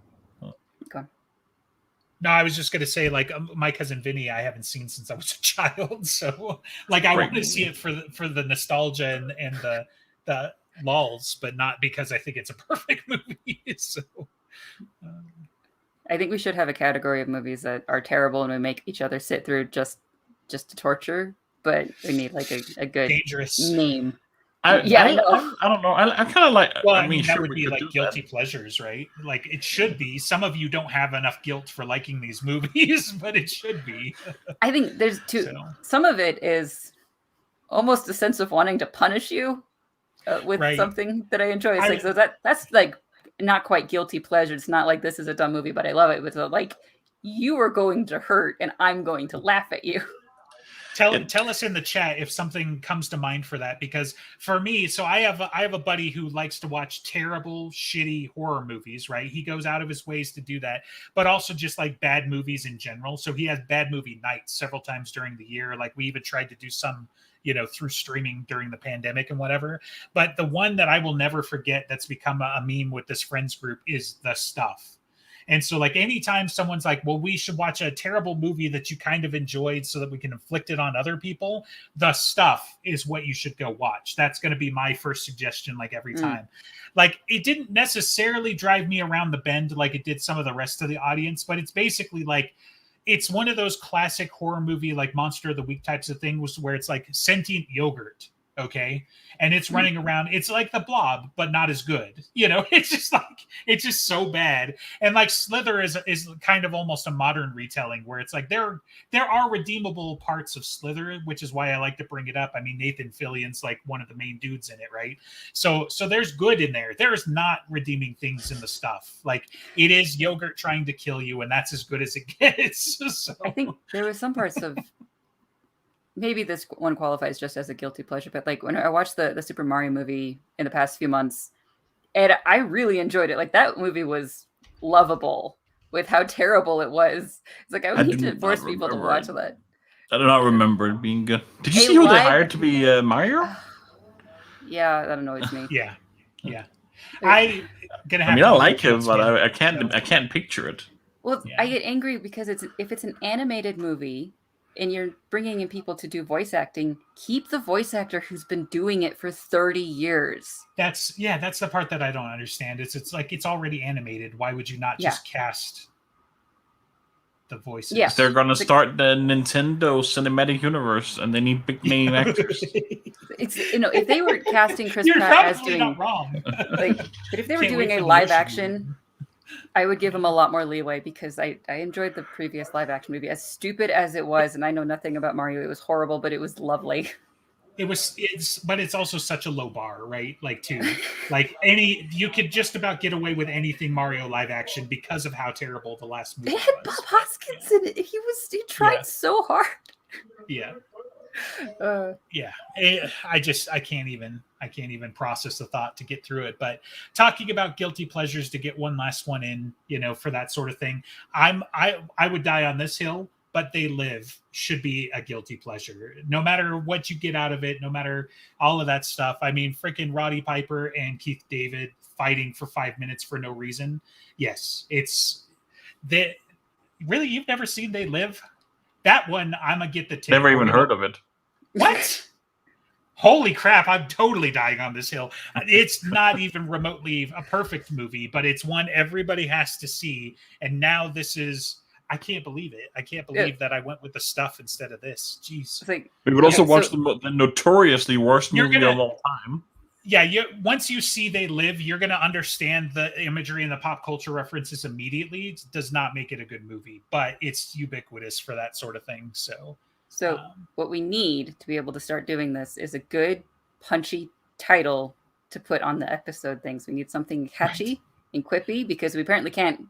No, I was just going to say, like, My Cousin Vinny, I haven't seen since I was a child. So, like, I want to see it for the nostalgia and the lulls, but not because I think it's a perfect movie. So, I think we should have a category of movies that are terrible and we make each other sit through just to torture. But we need like a good dangerous name. I know. I don't know. I kind of like. Well, I I mean, mean, that sure, would we be could like do guilty that. pleasures, right? Like it should be. Some of you don't have enough guilt for liking these movies, but it should be. I think there's two. So, Some of it is almost a sense of wanting to punish you with right. something that I enjoy. It's like I so that's like not quite guilty pleasure. It's not like this is a dumb movie, but I love it. But like you are going to hurt, and I'm going to laugh at you. tell us in the chat if something comes to mind for that, because for me, so I have a buddy who likes to watch terrible shitty horror movies, right? He goes out of his ways to do that, but also just like bad movies in general. So he has bad movie nights several times during the year. Like we even tried to do some, through streaming during the pandemic and whatever. But the one that I will never forget that's become a meme with this friends group is The Stuff. And so, like, anytime someone's like, well, we should watch a terrible movie that you kind of enjoyed so that we can inflict it on other people, The Stuff is what you should go watch. That's going to be my first suggestion, like, every time. Like, it didn't necessarily drive me around the bend like it did some of the rest of the audience, but it's basically like, it's one of those classic horror movie, like Monster of the Week types of things where it's like sentient yogurt. Okay. And it's running around. It's like The Blob, but not as good. It's just like, it's just so bad. And like Slither is kind of almost a modern retelling where it's like there are redeemable parts of Slither, which is why I like to bring it up. I mean, Nathan Fillion's like one of the main dudes in it, right? So there's good in there. There's not redeeming things in The Stuff. Like it is yogurt trying to kill you, and that's as good as it gets. So. I think there were some parts of maybe this one qualifies just as a guilty pleasure, but like when I watched the Super Mario movie in the past few months, and I really enjoyed it. Like that movie was lovable with how terrible it was. It's like I would need to force people to watch that. I do not remember it being good. Did you see who they hired to be Mario? Yeah, that annoys me. Yeah. I like him, but I can't picture it. Well, I get angry because if it's an animated movie and you're bringing in people to do voice acting, keep the voice actor who's been doing it for 30 years. That's the part that I don't understand. It's like it's already animated. Why would you not just cast the voices? Yeah. They're going to start the Nintendo Cinematic Universe, and they need big name actors. It's if they were casting Chris You're Pratt as probably doing not wrong. but if they were doing a live action, I would give him a lot more leeway because I enjoyed the previous live action movie, as stupid as it was, and I know nothing about Mario. It was horrible, but it was lovely. But it's also such a low bar, right? Like you could just about get away with anything Mario live action because of how terrible the last movie was. They had was. Bob Hoskins in it. He tried so hard. Yeah. I can't even process the thought to get through it. But talking about guilty pleasures, to get one last one in, for that sort of thing, I would die on this hill, but They Live should be a guilty pleasure. No matter what you get out of it, no matter all of that stuff. I mean, freaking Roddy Piper and Keith David fighting for 5 minutes for no reason. Yes, it's that. Really, you've never seen They Live? That one, I'm gonna get the tip. Never even heard of it. What? Holy crap, I'm totally dying on this hill. It's not even remotely a perfect movie, but it's one everybody has to see. And now I can't believe it. I can't believe that I went with The Stuff instead of this. Jeez. We would also watch the notoriously worst movie of all time. Yeah, once you see They Live, you're going to understand the imagery and the pop culture references immediately. It does not make it a good movie, but it's ubiquitous for that sort of thing. So what we need to be able to start doing this is a good, punchy title to put on the episode things. We need something catchy and quippy, because we apparently can't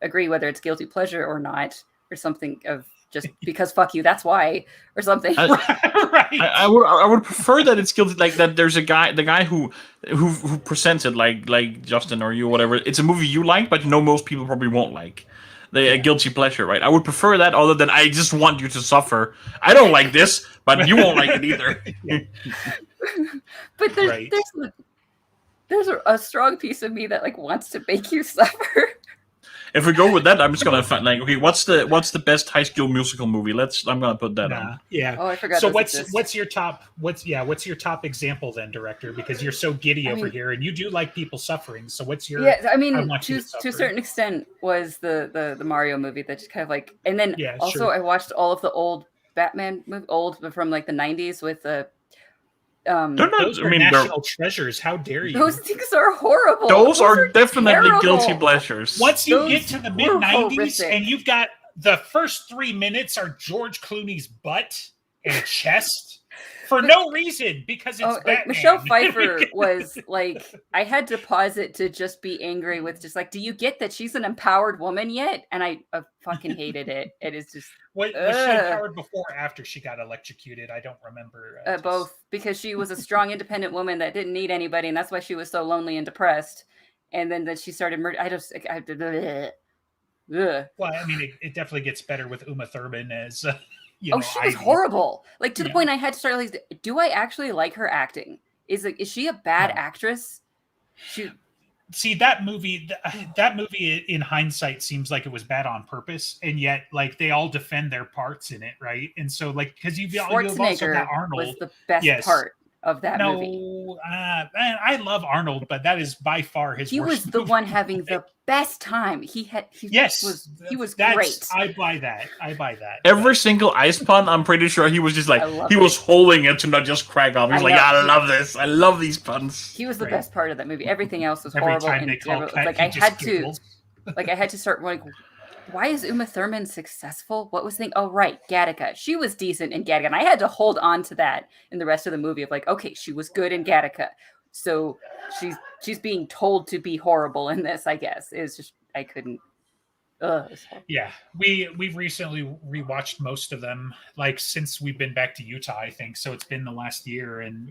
agree whether it's guilty pleasure or not, or something of just because fuck you, that's why, or something. I would prefer that it's guilty, like that. There's the guy who presented like Justin or you, whatever. It's a movie you like, but most people probably won't like. A guilty pleasure, right? I would prefer that, other than I just want you to suffer. I don't like this, but you won't like it either. But there's a strong piece of me that like wants to make you suffer. If we go with that, I'm just gonna find okay. What's the best High School Musical movie? I'm gonna put that on. Yeah. Oh, I forgot. So what's your top? What's your top example then, director? Because you're so giddy over here, and you do like people suffering. So what's your? Yeah, I mean, to a certain extent, was the Mario movie that just kind of like, and then I watched all of the old Batman movie, from like the 90s with Those are national treasures. How dare you? Those things are horrible. Those are definitely terrible. guilty pleasures. Once you Those get to the were mid-90s horrific. and you've got the first 3 minutes are George Clooney's butt and chest for no reason, because it's Batman. Michelle Pfeiffer was like, I had to pause it to just be angry with just like, do you get that she's an empowered woman yet? And I fucking hated it. It is just was she empowered before or after she got electrocuted? I don't remember. Both, because she was a strong, independent woman that didn't need anybody, and that's why she was so lonely and depressed. And then she started murder. Well, I mean, it definitely gets better with Uma Thurman as. She was horrible. Like to the point I had to start like, do I actually like her acting? Is she a bad actress? See, that movie in hindsight seems like it was bad on purpose, and yet like they all defend their parts in it, right? And so like because you've also got Arnold was the best part of that movie. Man, I love Arnold, but that is by far his. He was the one having the best time. He was great. I buy that. Every single ice pun, I'm pretty sure he was just like he was holding it to not just crack off. He's like, I love this. I love these puns. He was the best part of that movie. Everything else was horrible. I had to start like, why is Uma Thurman successful? What was the thing? Oh, right. Gattaca. She was decent in Gattaca. And I had to hold on to that in the rest of the movie of like, okay, she was good in Gattaca. So she's being told to be horrible in this, I guess. It's just, I couldn't. Yeah. We've recently rewatched most of them, like since we've been back to Utah, I think. So it's been the last year, and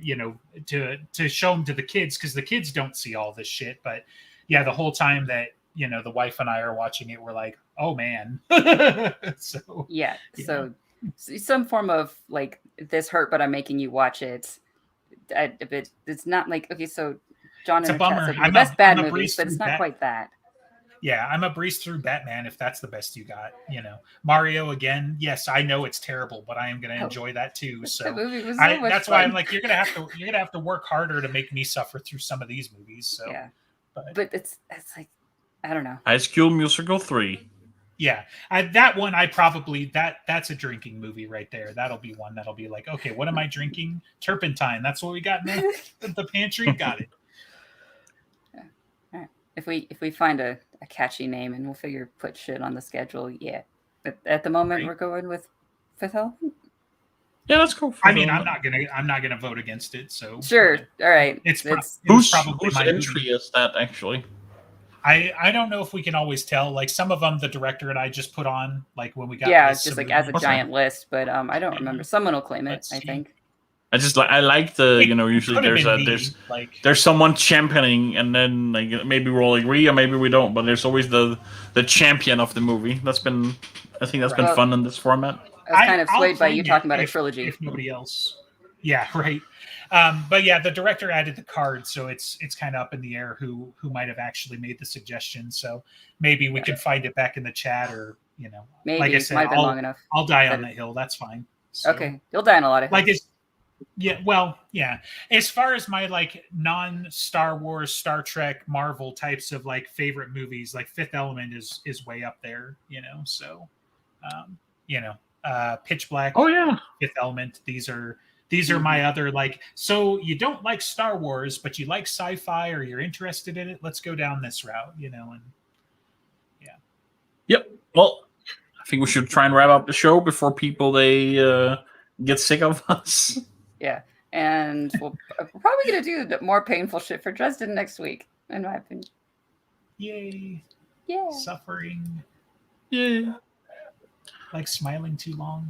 to show them to the kids, because the kids don't see all this shit. But yeah, the whole time that the wife and I are watching it, we're like, oh man. So some form of like, this hurt, but I'm making you watch it. It's not like, okay, so John and bummer. The best bad movies, but it's not quite that. Yeah, I'm a breeze through Batman if that's the best you got. Mario again. Yes, I know it's terrible, but I am going to enjoy that too. So that movie was so much that's fun. why I'm like, you're gonna have to work harder to make me suffer through some of these movies. So yeah, but it's like, I don't know. High School Musical 3. Yeah, that one I probably that's a drinking movie right there. That'll be one that'll be like, okay, what am I drinking? Turpentine. That's what we got in the pantry. Got it. Yeah. All right. If we find a catchy name, and we'll put shit on the schedule. Yeah, but at the moment we're going with Fifth Element. Yeah, that's cool. I mean, I'm not gonna vote against it. So sure, all right. Whose entry is that actually? I don't know if we can always tell. Like some of them, the director and I just put on like when we got. Yeah, it's just like as a giant list, but I don't remember. Someone will claim it. I think. I like the usually there's someone championing, and then like maybe we'll agree or maybe we don't, but there's always the champion of the movie. I think that's been fun in this format. I was kind of swayed by you talking about a trilogy. If nobody else, yeah, right. But yeah, the director added the card, so it's kind of up in the air who might have actually made the suggestion. So maybe we can find it back in the chat, or maybe like I said, might have been long enough. I'll die on that hill. That's fine. So, okay, you'll die on a lot of hills. As far as my like non-Star Wars, Star Trek, Marvel types of like favorite movies, like Fifth Element is way up there. So Pitch Black. Oh yeah, Fifth Element. These are my other like. So you don't like Star Wars, but you like sci-fi, or you're interested in it. Let's go down this route, and yeah. Yep. Well, I think we should try and wrap up the show before people get sick of us. Yeah, and we're probably gonna do the more painful shit for Dresden next week, in my opinion. Yay! Yeah. Suffering. Yeah. Like smiling too long.